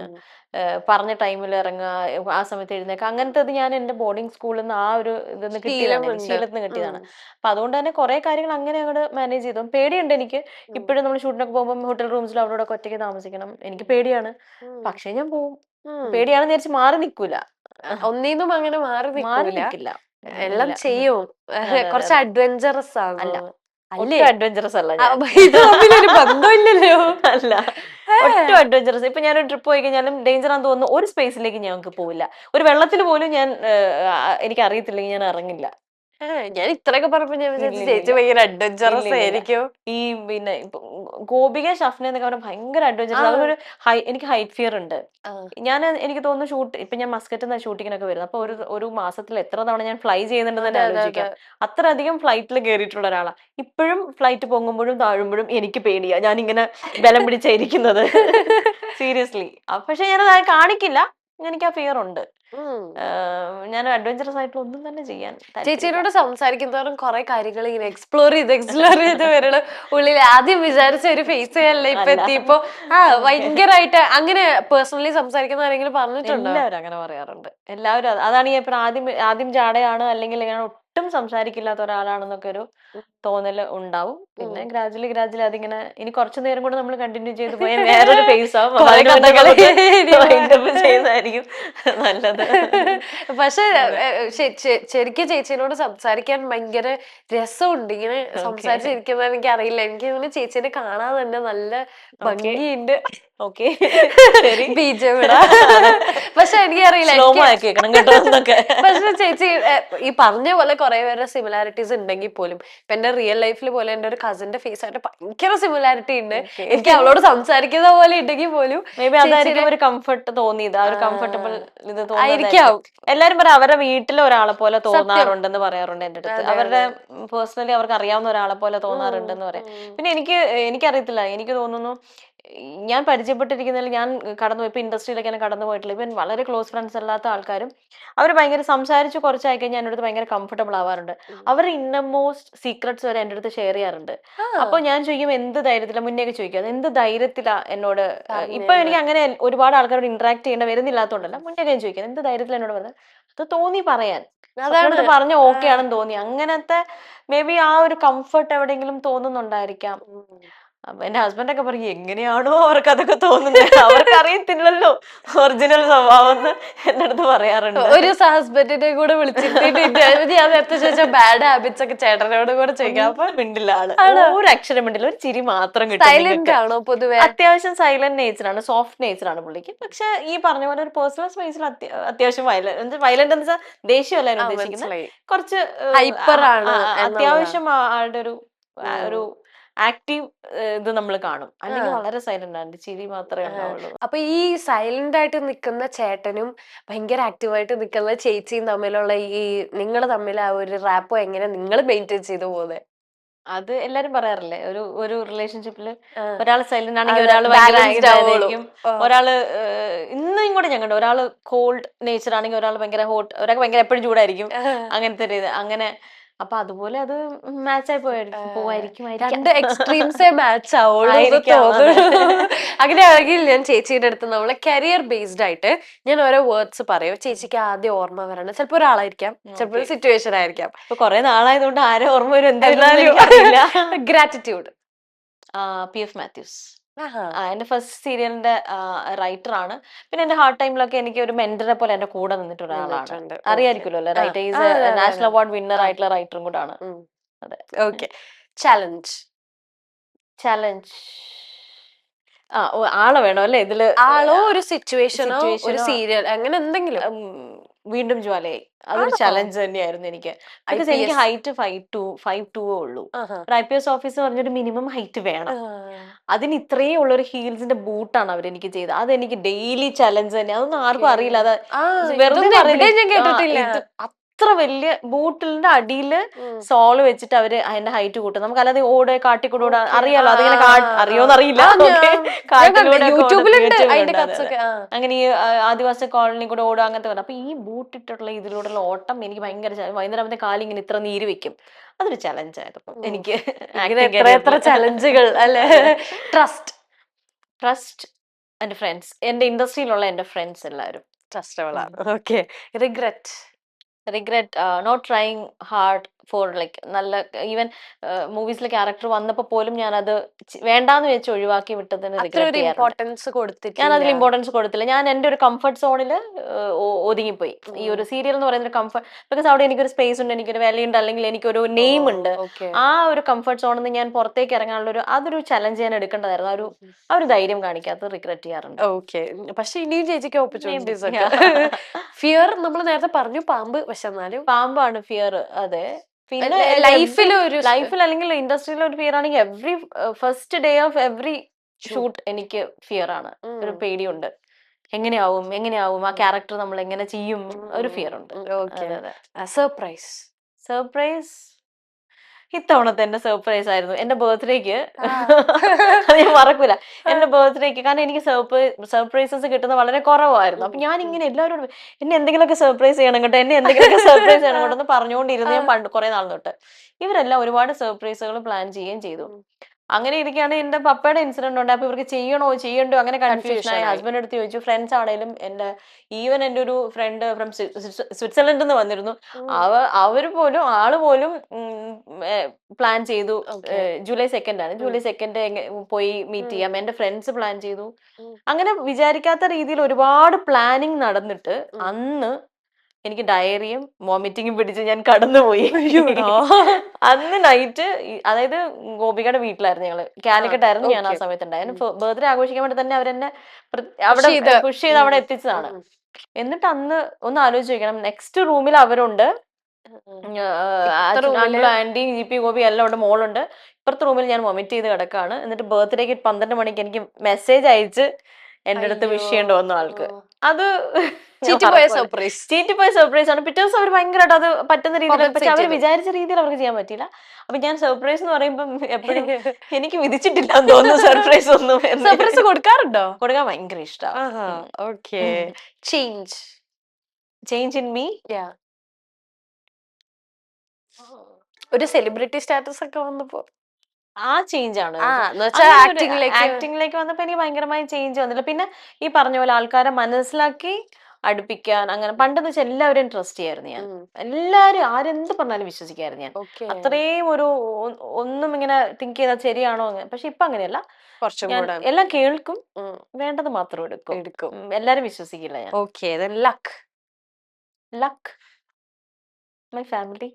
പറഞ്ഞ ടൈമിൽ ഇറങ്ങുക, ആ സമയത്ത് എഴുന്നേക്കുക, അങ്ങനത്തെ ഞാൻ എന്റെ ബോർഡിംഗ് സ്കൂളിൽ നിന്ന് ആ ഒരു ഇതൊന്ന് കിട്ടിയതാണ്, ശീലത്തിൽ നിന്ന് കിട്ടിയതാണ്. അപ്പൊ അതുകൊണ്ട് തന്നെ കുറെ കാര്യങ്ങൾ അങ്ങനെ അങ്ങോട്ട് മാനേജ് ചെയ്തു. പേടിയുണ്ട് എനിക്ക് ഇപ്പോഴും. നമ്മൾ ഷൂട്ടിനൊക്കെ പോകുമ്പോൾ ഹോട്ടൽ റൂംസിൽ അവിടെ ഒക്കെ ഒറ്റയ്ക്ക് താമസിക്കണം, എനിക്ക് പേടിയാണ്. പക്ഷെ ഞാൻ പോവും. പേടിയാണെന്ന് വിചാരിച്ച് മാറി നിൽക്കൂല, ഒന്നീന്നും അങ്ങനെ മാറി നിൽക്കില്ല. എല്ലാം ചെയ്യും. കുറച്ച് അഡ്വഞ്ചറസ് അല്ല, ആണ്. ഒട്ടും അഡ്വഞ്ചറസ് അല്ല ഞാൻ. ഇത് തമ്മിലൊരു ബന്ധമില്ലല്ലോ. അല്ല, ഒട്ടും അഡ്വഞ്ചറസ്. ഇപ്പൊ ഞാനൊരു ട്രിപ്പ് പോയി കഴിഞ്ഞാലും ഡേഞ്ചർ ആണെന്ന് തോന്നുന്നു ഒരു സ്പേസിലേക്ക് ഞങ്ങൾക്ക് പോവില്ല. ഒരു വെള്ളത്തിൽ പോലും ഞാൻ എനിക്ക് അറിയത്തില്ലെങ്കിൽ ഞാൻ ഇറങ്ങില്ല. ഞാൻ ഇത്രയൊക്കെ പറഞ്ഞപ്പോ ഞാൻ വിചാരിച്ചു ചേച്ചി ഭയങ്കര അഡ്വഞ്ചറസ് ആയിരിക്കും. ഈ പിന്നെ ഗോപിക ഷഫ്ന എന്നൊക്കെ പറഞ്ഞാൽ ഭയങ്കര അഡ്വഞ്ചറസ്. അതൊരു എനിക്ക് ഹൈറ്റ് ഫിയർ ഉണ്ട്. എനിക്ക് തോന്നുന്നു ഇപ്പൊ ഞാൻ മസ്കറ്റിൽ ഷൂട്ടിങ്ങിനൊക്കെ വരുന്നത്. അപ്പൊ ഒരു മാസത്തിൽ എത്ര തവണ ഞാൻ ഫ്ലൈ ചെയ്യുന്നുണ്ടെന്ന് തന്നെ ആലോചിക്കാം. അത്രയധികം ഫ്ലൈറ്റിൽ കയറിയിട്ടുള്ള ഒരാളാ. ഇപ്പോഴും ഫ്ലൈറ്റ് പൊങ്ങുമ്പോഴും താഴുമ്പോഴും എനിക്ക് പേടിയാ, ഞാൻ ഇങ്ങനെ ബലം പിടിച്ചായിരിക്കുന്നത്. സീരിയസ്ലി. പക്ഷെ ഞാനത് കാണിക്കില്ല, എനിക്ക് ആ ഫിയർ ഉണ്ട്. ഞാൻ അഡ്വഞ്ചറസ് ആയിട്ടുള്ള ഒന്നും തന്നെ ചെയ്യാൻ. ചേച്ചിയോട് സംസാരിക്കുന്നതോറും കുറെ കാര്യങ്ങൾ ഇങ്ങനെ എക്സ്പ്ലോർ ചെയ്ത് വരണം ഉള്ളിൽ. ആദ്യം വിചാരിച്ച ഒരു ഫേസ് അല്ല ഇപ്പൊ എത്തിയപ്പോ ഭയങ്കരമായിട്ട്. അങ്ങനെ പേഴ്സണലി സംസാരിക്കുന്ന ആരെങ്കിലും പറഞ്ഞിട്ടുണ്ടോ? എല്ലാവരും അങ്ങനെ പറയാറുണ്ട്. എല്ലാവരും അതാണ് ഞാൻ ഇപ്പൊ ആദ്യം ജാടയാണ്, അല്ലെങ്കിൽ ഞാൻ ഒട്ടും സംസാരിക്കില്ലാത്ത ഒരാളാണെന്നൊക്കെ ഒരു തോന്നല് ഉണ്ടാവും. പിന്നെ ഗ്രാജുവലി അതിങ്ങനെ ഇനി കുറച്ചു നേരം കൂടെ നമ്മൾ കണ്ടിന്യൂ ചെയ്ത് പോയാൽ വേറൊരു ഫേസ് ആവും. ചെയ്യുന്നതായിരിക്കും നല്ലത്. പക്ഷെ ശരിക്കും ചേച്ചിനോട് സംസാരിക്കാൻ ഭയങ്കര രസമുണ്ട്. ഇങ്ങനെ സംസാരിച്ചിരിക്കുന്നത് എനിക്ക് അറിയില്ല. എനിക്ക് തോന്നുന്നു ചേച്ചിനെ കാണാൻ തന്നെ നല്ല ഭംഗിയുണ്ട്. ബീജം വിടാ. പക്ഷെ എനിക്കറിയില്ല. പക്ഷെ ചേച്ചി ഈ പറഞ്ഞ പോലെ കുറെ പേരുടെ സിമിലാരിറ്റീസ് ഉണ്ടെങ്കിൽ പോലും ഇപ്പൊ എന്റെ റിയൽ ലൈഫിൽ പോലെ എന്റെ ഒരു കസിന്റെ ഫേസ് ആയിട്ട് ഭയങ്കര സിമിലാരിറ്റി ഉണ്ട്. എനിക്ക് അവളോട് സംസാരിക്കുന്ന പോലെ ഉണ്ടെങ്കിൽ പോലും ഒരു കംഫർട്ട് തോന്നിയത്, ആ ഒരു കംഫർട്ടബിൾ ഇത് ആയിരിക്കാം. എല്ലാരും പറയാം അവരുടെ വീട്ടിലെ ഒരാളെ പോലെ തോന്നാറുണ്ടെന്ന് പറയാറുണ്ട് എന്റെ അടുത്ത്. അവരുടെ പേഴ്സണലി അവർക്ക് അറിയാവുന്ന ഒരാളെ പോലെ തോന്നാറുണ്ടെന്ന് പറയാം. പിന്നെ എനിക്കറിയത്തില്ല, എനിക്ക് തോന്നുന്നു ഞാൻ പരിചയപ്പെട്ടിരിക്കുന്നതിൽ ഞാൻ ഇപ്പൊ ഇൻഡസ്ട്രിയിലൊക്കെ ഞാൻ കടന്നു പോയിട്ടില്ല. ഇവൻ വളരെ ക്ലോസ് ഫ്രണ്ട്സ് അല്ലാത്ത ആൾക്കാരും അവർ ഭയങ്കര സംസാരിച്ച് കുറച്ചായി കഴിഞ്ഞാൽ എൻ്റെ അടുത്ത് ഭയങ്കര കംഫർട്ടബിൾ ആവാറുണ്ട്. അവരുടെ ഇന്നമോസ്റ്റ് സീക്രട്സ് വരെ എൻ്റെ അടുത്ത് ഷെയർ ചെയ്യാറുണ്ട്. അപ്പൊ ഞാൻ ചോദിക്കും എന്ത് ധൈര്യത്തിലാ, മുന്നേക്ക് ചോദിക്കും എന്ത് ധൈര്യത്തിലാ എന്നോട്. ഇപ്പൊ എനിക്ക് അങ്ങനെ ഒരുപാട് ആൾക്കാരോട് ഇന്ററാക്ട് ചെയ്യേണ്ട വരുന്നില്ലാത്തോണ്ടല്ല, മുന്നേ ഞാൻ ചോദിക്കാം എന്ത് ധൈര്യത്തിൽ എന്നോട് പറഞ്ഞത്. അത് തോന്നി പറയാൻ, പറഞ്ഞ ഓക്കെ ആണെന്ന് തോന്നി. അങ്ങനത്തെ മേ ബി ആ ഒരു കംഫർട്ട് എവിടെയെങ്കിലും തോന്നുന്നുണ്ടായിരിക്കാം. അപ്പൊ എന്റെ ഹസ്ബൻഡ് ഒക്കെ പറയും എങ്ങനെയാണോ അവർക്ക് അതൊക്കെ തോന്നുന്നത്, അവർക്ക് അറിയത്തില്ലല്ലോ ഒറിജിനൽ സ്വഭാവം എന്ന് എന്റെ അടുത്ത് പറയാറുണ്ട്. ഒരു ഹസ്ബൻഡിനെ കൂടെ വിളിച്ചിട്ട് ഞാൻ നേരത്തെ ചോദിച്ച ബാഡ് ഹാബിറ്റ്സ് ഒക്കെ ചേട്ടനോട് കൂടെ ചോദിക്കാം. അപ്പൊ മിണ്ടില്ല ആള്, ഒരു അക്ഷരം മിണ്ടില്ല, ഒരു ചിരി മാത്രം കിട്ടും. സൈലന്റ് ആണോ പൊതുവെ? അത്യാവശ്യം സൈലന്റ് നേച്ചറാണ്, സോഫ്റ്റ് നേച്ചറാണ് പുള്ളിക്ക്. പക്ഷെ ഈ പറഞ്ഞ പോലെ ഒരു പേഴ്സണൽ സ്പേസിൽ അത്യാവശ്യം വയലന്റ് എന്ന് വെച്ചാൽ ദേഷ്യമല്ല ഞാൻ ഉദ്ദേശിക്കുന്നത്, കുറച്ച് ഹൈപ്പർ ആണ്. അത്യാവശ്യം ആളുടെ ഒരു ആക്റ്റീവ് ഇത് നമ്മൾ കാണും. അല്ലെങ്കിൽ വളരെ സൈലന്റ് ആണ്, ചിരി മാത്രമേ ഉണ്ടാവുള്ളൂ. അപ്പൊ ഈ സൈലന്റ് ആയിട്ട് നിൽക്കുന്ന ചേട്ടനും ഭയങ്കര ആക്റ്റീവായിട്ട് നിൽക്കുന്ന ചേച്ചിയും തമ്മിലുള്ള ഈ നിങ്ങൾ തമ്മിൽ ആ ഒരു റാപ്പോ എങ്ങനെ നിങ്ങൾ മെയിൻറ്റെയിൻ ചെയ്തു പോകുന്നത്? അത് എല്ലാരും പറയാറില്ലേ, ഒരു ഒരു റിലേഷൻഷിപ്പിൽ ആ, ഒരാൾ സൈലന്റ് ആണെങ്കിൽ അത് ഒരാൾ ഭയങ്കര balanced ആവുള്ളൂ. ആയിരിക്കും. ഒരാള് ഇന്നും ഇങ്ങോട്ട് ഞാൻ കണ്ടു, ഒരാള് കോൾഡ് നേച്ചർ ആണെങ്കിൽ ഒരാൾ ഭയങ്കര ഹോട്ട്, ഒരാൾക്ക് ഭയങ്കര എപ്പോഴും ചൂടായിരിക്കും. അങ്ങനത്തെ ഒരു ഇത് അങ്ങനെ. അപ്പൊ അതുപോലെ അത് മാച്ചായി പോവായിരിക്കും. രണ്ട് എക്സ്ട്രീംസേ മാച്ച് ആവുള്ളൂ എന്ന് ആയിരിക്കാം, തോന്നുന്നു. അങ്ങനെയാണെങ്കിൽ ഞാൻ ചേച്ചിയുടെ അടുത്ത് നമ്മളെ കരിയർ ബേസ്ഡ് ആയിട്ട് ഞാൻ ഓരോ വേർഡ്സ് പറയും. ചേച്ചിക്ക് ആദ്യം ഓർമ്മ വരണം. ചിലപ്പോൾ ഒരാളായിരിക്കാം, ചിലപ്പോൾ ഒരു സിറ്റുവേഷൻ ആയിരിക്കാം. ഇപ്പൊ കൊറേ നാളായതുകൊണ്ട് ആരും ഓർമ്മ വരും എന്നാലും എന്തായാലും. ഗ്രാറ്റിറ്റ്യൂഡ്. PF മാത്യൂസ് എന്റെ ഫസ്റ്റ് സീരിയലിന്റെ റൈറ്റർ ആണ്. പിന്നെ എന്റെ ഹാർഡ് ടൈമിലൊക്കെ എനിക്ക് ഒരു മെന്ററെ പോലെ എന്റെ കൂടെ നിന്നിട്ട് ഒരാളാണ്. അറിയായിരിക്കുമല്ലോ അല്ലെ, writer is national award winner ആയിട്ടുള്ള റൈറ്ററും കൂടെ ആണ്. അതെ. ഓക്കെ. ചലഞ്ച്. ചലഞ്ച് ആളെ വേണോ അല്ലെ ഇതില്? ആളോ ഒരു സിറ്റുവേഷനോ ഒരു സീരിയൽ അങ്ങനെ എന്തെങ്കിലും. വീണ്ടും ജ്വാലയായി, അതൊരു ചലഞ്ച് തന്നെയായിരുന്നു എനിക്ക്. ബിക്കോസ് എനിക്ക് ഹൈറ്റ് 5'2" ഉള്ളൂ. ഒരു IPS ഓഫീസർ പറഞ്ഞൊരു മിനിമം ഹൈറ്റ് വേണം. അതിന് ഇത്രയും ഉള്ള ഒരു ഹീൽസിന്റെ ബൂട്ടാണ് അവരെനിക്ക് ചെയ്തത്. അതെനിക്ക് ഡെയിലി ചലഞ്ച് തന്നെ. അതൊന്നും ആർക്കും അറിയില്ല. അത് വെറുതെ അത്ര വലിയ ബൂട്ടിന്റെ അടിയില് സോള് വെച്ചിട്ട് അവര് അതിന്റെ ഹൈറ്റ് കൂട്ടും. നമുക്ക് അല്ലാതെ ഓട് കാട്ടിക്കൂടെ അറിയാലോ, അതിങ്ങനെ അറിയോന്നറിയില്ല. അങ്ങനെ ഈ ആദിവാസി കോളനി കൂടെ ഓടുക അങ്ങനത്തെ. അപ്പൊ ഈ ബൂട്ടിട്ടുള്ള ഇതിലൂടെയുള്ള ഓട്ടം എനിക്ക് ഭയങ്കര വൈകുന്നേരത്തെ കാലിങ്ങനെ ഇത്ര നീര് വെക്കും. അതൊരു ചലഞ്ച് ആയിരുന്നു എനിക്ക്. എത്ര ചലഞ്ചുകൾ അല്ലെ. ട്രസ്റ്റ് എന്റെ ഫ്രണ്ട്സ്, എന്റെ ഇൻഡസ്ട്രിയിലുള്ള എന്റെ ഫ്രണ്ട്സ് എല്ലാവരും ട്രസ്റ്റബിൾ ആണ്. Okay. Regret not trying hard for like നല്ല ഈവൻ മൂവീസിലെ ക്യാരക്ടർ വന്നപ്പോ പോലും ഞാൻ അത് വേണ്ടാന്ന് വെച്ച് ഒഴിവാക്കി വിട്ടതിന് റിഗ്രറ്റ് ചെയ്യാറുണ്ട്. ഞാൻ അതിൽ ഇമ്പോർട്ടൻസ് കൊടുത്തില്ല. ഞാൻ എന്റെ ഒരു കംഫർട്ട് സോണിൽ ഒതുങ്ങിപ്പോയി. ഈ ഒരു സീരിയൽ എന്ന് പറയുന്ന ഒരു കംഫർട്ട്, ബിക്കോസ് അവിടെ എനിക്കൊരു സ്പേസ് ഉണ്ട്, എനിക്കൊരു വിലയുണ്ട്, അല്ലെങ്കിൽ എനിക്കൊരു നെയിം ഉണ്ട്. ആ ഒരു കംഫർട്ട് സോണിൽ നിന്ന് ഞാൻ പുറത്തേക്ക് ഇറങ്ങാനുള്ള ഒരു അതൊരു ചലഞ്ച് ഞാൻ എടുക്കേണ്ടതായിരുന്നു. ആ ഒരു ധൈര്യം കാണിക്കാത്ത റിഗ്രറ്റ് ചെയ്യാറുണ്ട്. ഓക്കെ. പക്ഷെ ഇനിയും ചേച്ചിക്ക് ഓപ്പർച്യൂണിറ്റീസ് ഒക്കെ. ഫിയർ നമ്മൾ നേരത്തെ പറഞ്ഞു, പാമ്പ്. പക്ഷെ എന്നാലും പാമ്പാണ് ഫിയർ. അതെ. പിന്നെ ലൈഫിൽ അല്ലെങ്കിൽ ഇൻഡസ്ട്രിയിൽ ഒരു ഫിയർ ആണെങ്കിൽ every first day of every shoot എനിക്ക് ഫിയർ ആണ്. ഒരു പേടിയുണ്ട്, എങ്ങനെയാവും ആ ക്യാരക്ടർ നമ്മൾ എങ്ങനെ ചെയ്യും, ഒരു ഫിയർ ഉണ്ട്. സർപ്രൈസ് ഇത്തവണത്തെ എന്റെ സർപ്രൈസ് ആയിരുന്നു എന്റെ ബർത്ത്ഡേക്ക്. അത് ഞാൻ മറക്കൂല. എന്റെ ബർത്ത്ഡേക്ക്, കാരണം എനിക്ക് സർപ്രൈസസ് കിട്ടുന്നത് വളരെ കുറവായിരുന്നു. അപ്പൊ ഞാൻ ഇങ്ങനെ എല്ലാവരോടും എന്നെ എന്തെങ്കിലുമൊക്കെ സർപ്രൈസ് ചെയ്യണം കേട്ടോ, എന്നെ എന്തെങ്കിലുമൊക്കെ സർപ്രൈസ് ചെയ്യണം കേട്ടോ എന്ന് പറഞ്ഞുകൊണ്ടിരുന്നു ഞാൻ പണ്ട് കുറെ നാൾ തൊട്ട്. ഇവരെല്ലാം ഒരുപാട് സർപ്രൈസുകൾ പ്ലാൻ ചെയ്യുകയും ചെയ്തു. അങ്ങനെ ഇരിക്കുകയാണ് എന്റെ പപ്പയുടെ ഇൻസിഡന്റ് ഉണ്ട്. അപ്പൊ ഇവർക്ക് ചെയ്യണ്ടോ അങ്ങനെ കൺഫ്യൂഷൻ ആയി. ഹസ്ബൻഡ് അടുത്ത് ചോദിച്ചു. ഫ്രണ്ട്സ് ആണേലും ഈവൻ എന്റെ ഒരു ഫ്രണ്ട് ഫ്രം സ്വിറ്റ്സർലൻഡിൽ നിന്ന് വന്നിരുന്നു. ആള് പോലും പ്ലാൻ ചെയ്തു. ജൂലൈ 2 ആണ്. ജൂലൈ 2 പോയി മീറ്റ് ചെയ്യാം. എന്റെ ഫ്രണ്ട്സ് പ്ലാൻ ചെയ്തു. അങ്ങനെ വിചാരിക്കാത്ത രീതിയിൽ ഒരുപാട് പ്ലാനിങ് നടന്നിട്ട് അന്ന് എനിക്ക് ഡയറിയും വോമിറ്റിങ്ങും പിടിച്ച് ഞാൻ കടന്നുപോയി. അന്ന് നൈറ്റ്, അതായത് ഗോപികയുടെ വീട്ടിലായിരുന്നു ഞങ്ങള്, കാലിക്കറ്റ് ആയിരുന്നു ഞാൻ ആ സമയത്ത് ഉണ്ടായിരുന്നു. ബർത്ത്ഡേ ആഘോഷിക്കാൻ വേണ്ടി തന്നെ അവരെന്നെ അവിടെ പുഷ് ചെയ്ത് അവിടെ എത്തിച്ചതാണ്. എന്നിട്ട് അന്ന് ഒന്ന് ആലോചിച്ച് നോക്കണം, നെക്സ്റ്റ് റൂമിൽ അവരുണ്ട്, ആന്റിയും GP ഗോപി എല്ലാം ഉണ്ട്, മോളുണ്ട്. ഇപ്പുറത്തെ റൂമിൽ ഞാൻ വൊമിറ്റ് ചെയ്ത് കിടക്കാണ്. എന്നിട്ട് ബർത്ത്ഡേക്ക് 12 മണിക്ക് എനിക്ക് മെസ്സേജ് അയച്ച് എന്റെ അടുത്ത് വിഷ് ചെയ്യേണ്ടി വന്നു ആൾക്ക്. അത് ചീറ്റിപ്പോയ സർപ്രൈസ് ആണ്. പിറ്റേ ദിവസം അവർ ഭയങ്കരമായിട്ട് അത് പറ്റുന്ന രീതിയിൽ, പക്ഷെ അവർ വിചാരിച്ച രീതിയിൽ അവർക്ക് ചെയ്യാൻ പറ്റിയില്ല. അപ്പൊ ഞാൻ സർപ്രൈസ് എന്ന് പറയുമ്പോൾ എപ്പോഴും എനിക്ക് വിധിച്ചിട്ടില്ല എന്ന് തോന്നുന്നു സർപ്രൈസ് ഒന്നും. സർപ്രൈസ് കൊടുക്കാറുണ്ടോ? കൊടുക്കാൻ ഭയങ്കര ഇഷ്ടമാണ്. ചേഞ്ച് ഇൻ മീ, ഒരു സെലിബ്രിറ്റി സ്റ്റാറ്റസ് ഒക്കെ വന്നപ്പോ ആ ചേഞ്ച് ആണ്. ആക്ടിംഗിലേക്ക് വന്നപ്പോ എനിക്ക് ഭയങ്കരമായ ചേഞ്ച് വന്നില്ല. പിന്നെ ഈ പറഞ്ഞ പോലെ ആൾക്കാരെ മനസ്സിലാക്കി അടുപ്പിക്കാൻ, അങ്ങനെ പണ്ടെന്ന് വെച്ചാൽ എല്ലാവരെയും ട്രസ്റ്റ് ചെയ്യായിരുന്നു ഞാൻ. എല്ലാരും ആരെന്ത് പറഞ്ഞാലും വിശ്വസിക്കായിരുന്നു ഞാൻ. അത്രയും ഒരു ഒന്നും ഇങ്ങനെ തിങ്ക് ചെയ്താൽ ശരിയാണോ. പക്ഷെ ഇപ്പൊ അങ്ങനെയല്ല. എല്ലാം കേൾക്കും, വേണ്ടത് മാത്രം എടുക്കും. എല്ലാരും വിശ്വസിക്കില്ല ഞാൻ. Luck my family.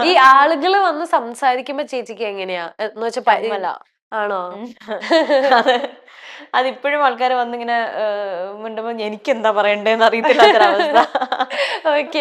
ഈ ആളുകള് വന്ന് സംസാരിക്കുമ്പോ ചേച്ചിക്ക് എങ്ങനെയാ എന്ന് വെച്ചാ ആണോ? അതിപ്പോഴും ആൾക്കാർ വന്നിങ്ങനെ മിണ്ടുമ്പോ എനിക്ക് എന്താ പറയണ്ടേന്ന് അറിയത്തില്ലാത്തൊരവസ്ഥ. ഓക്കെ.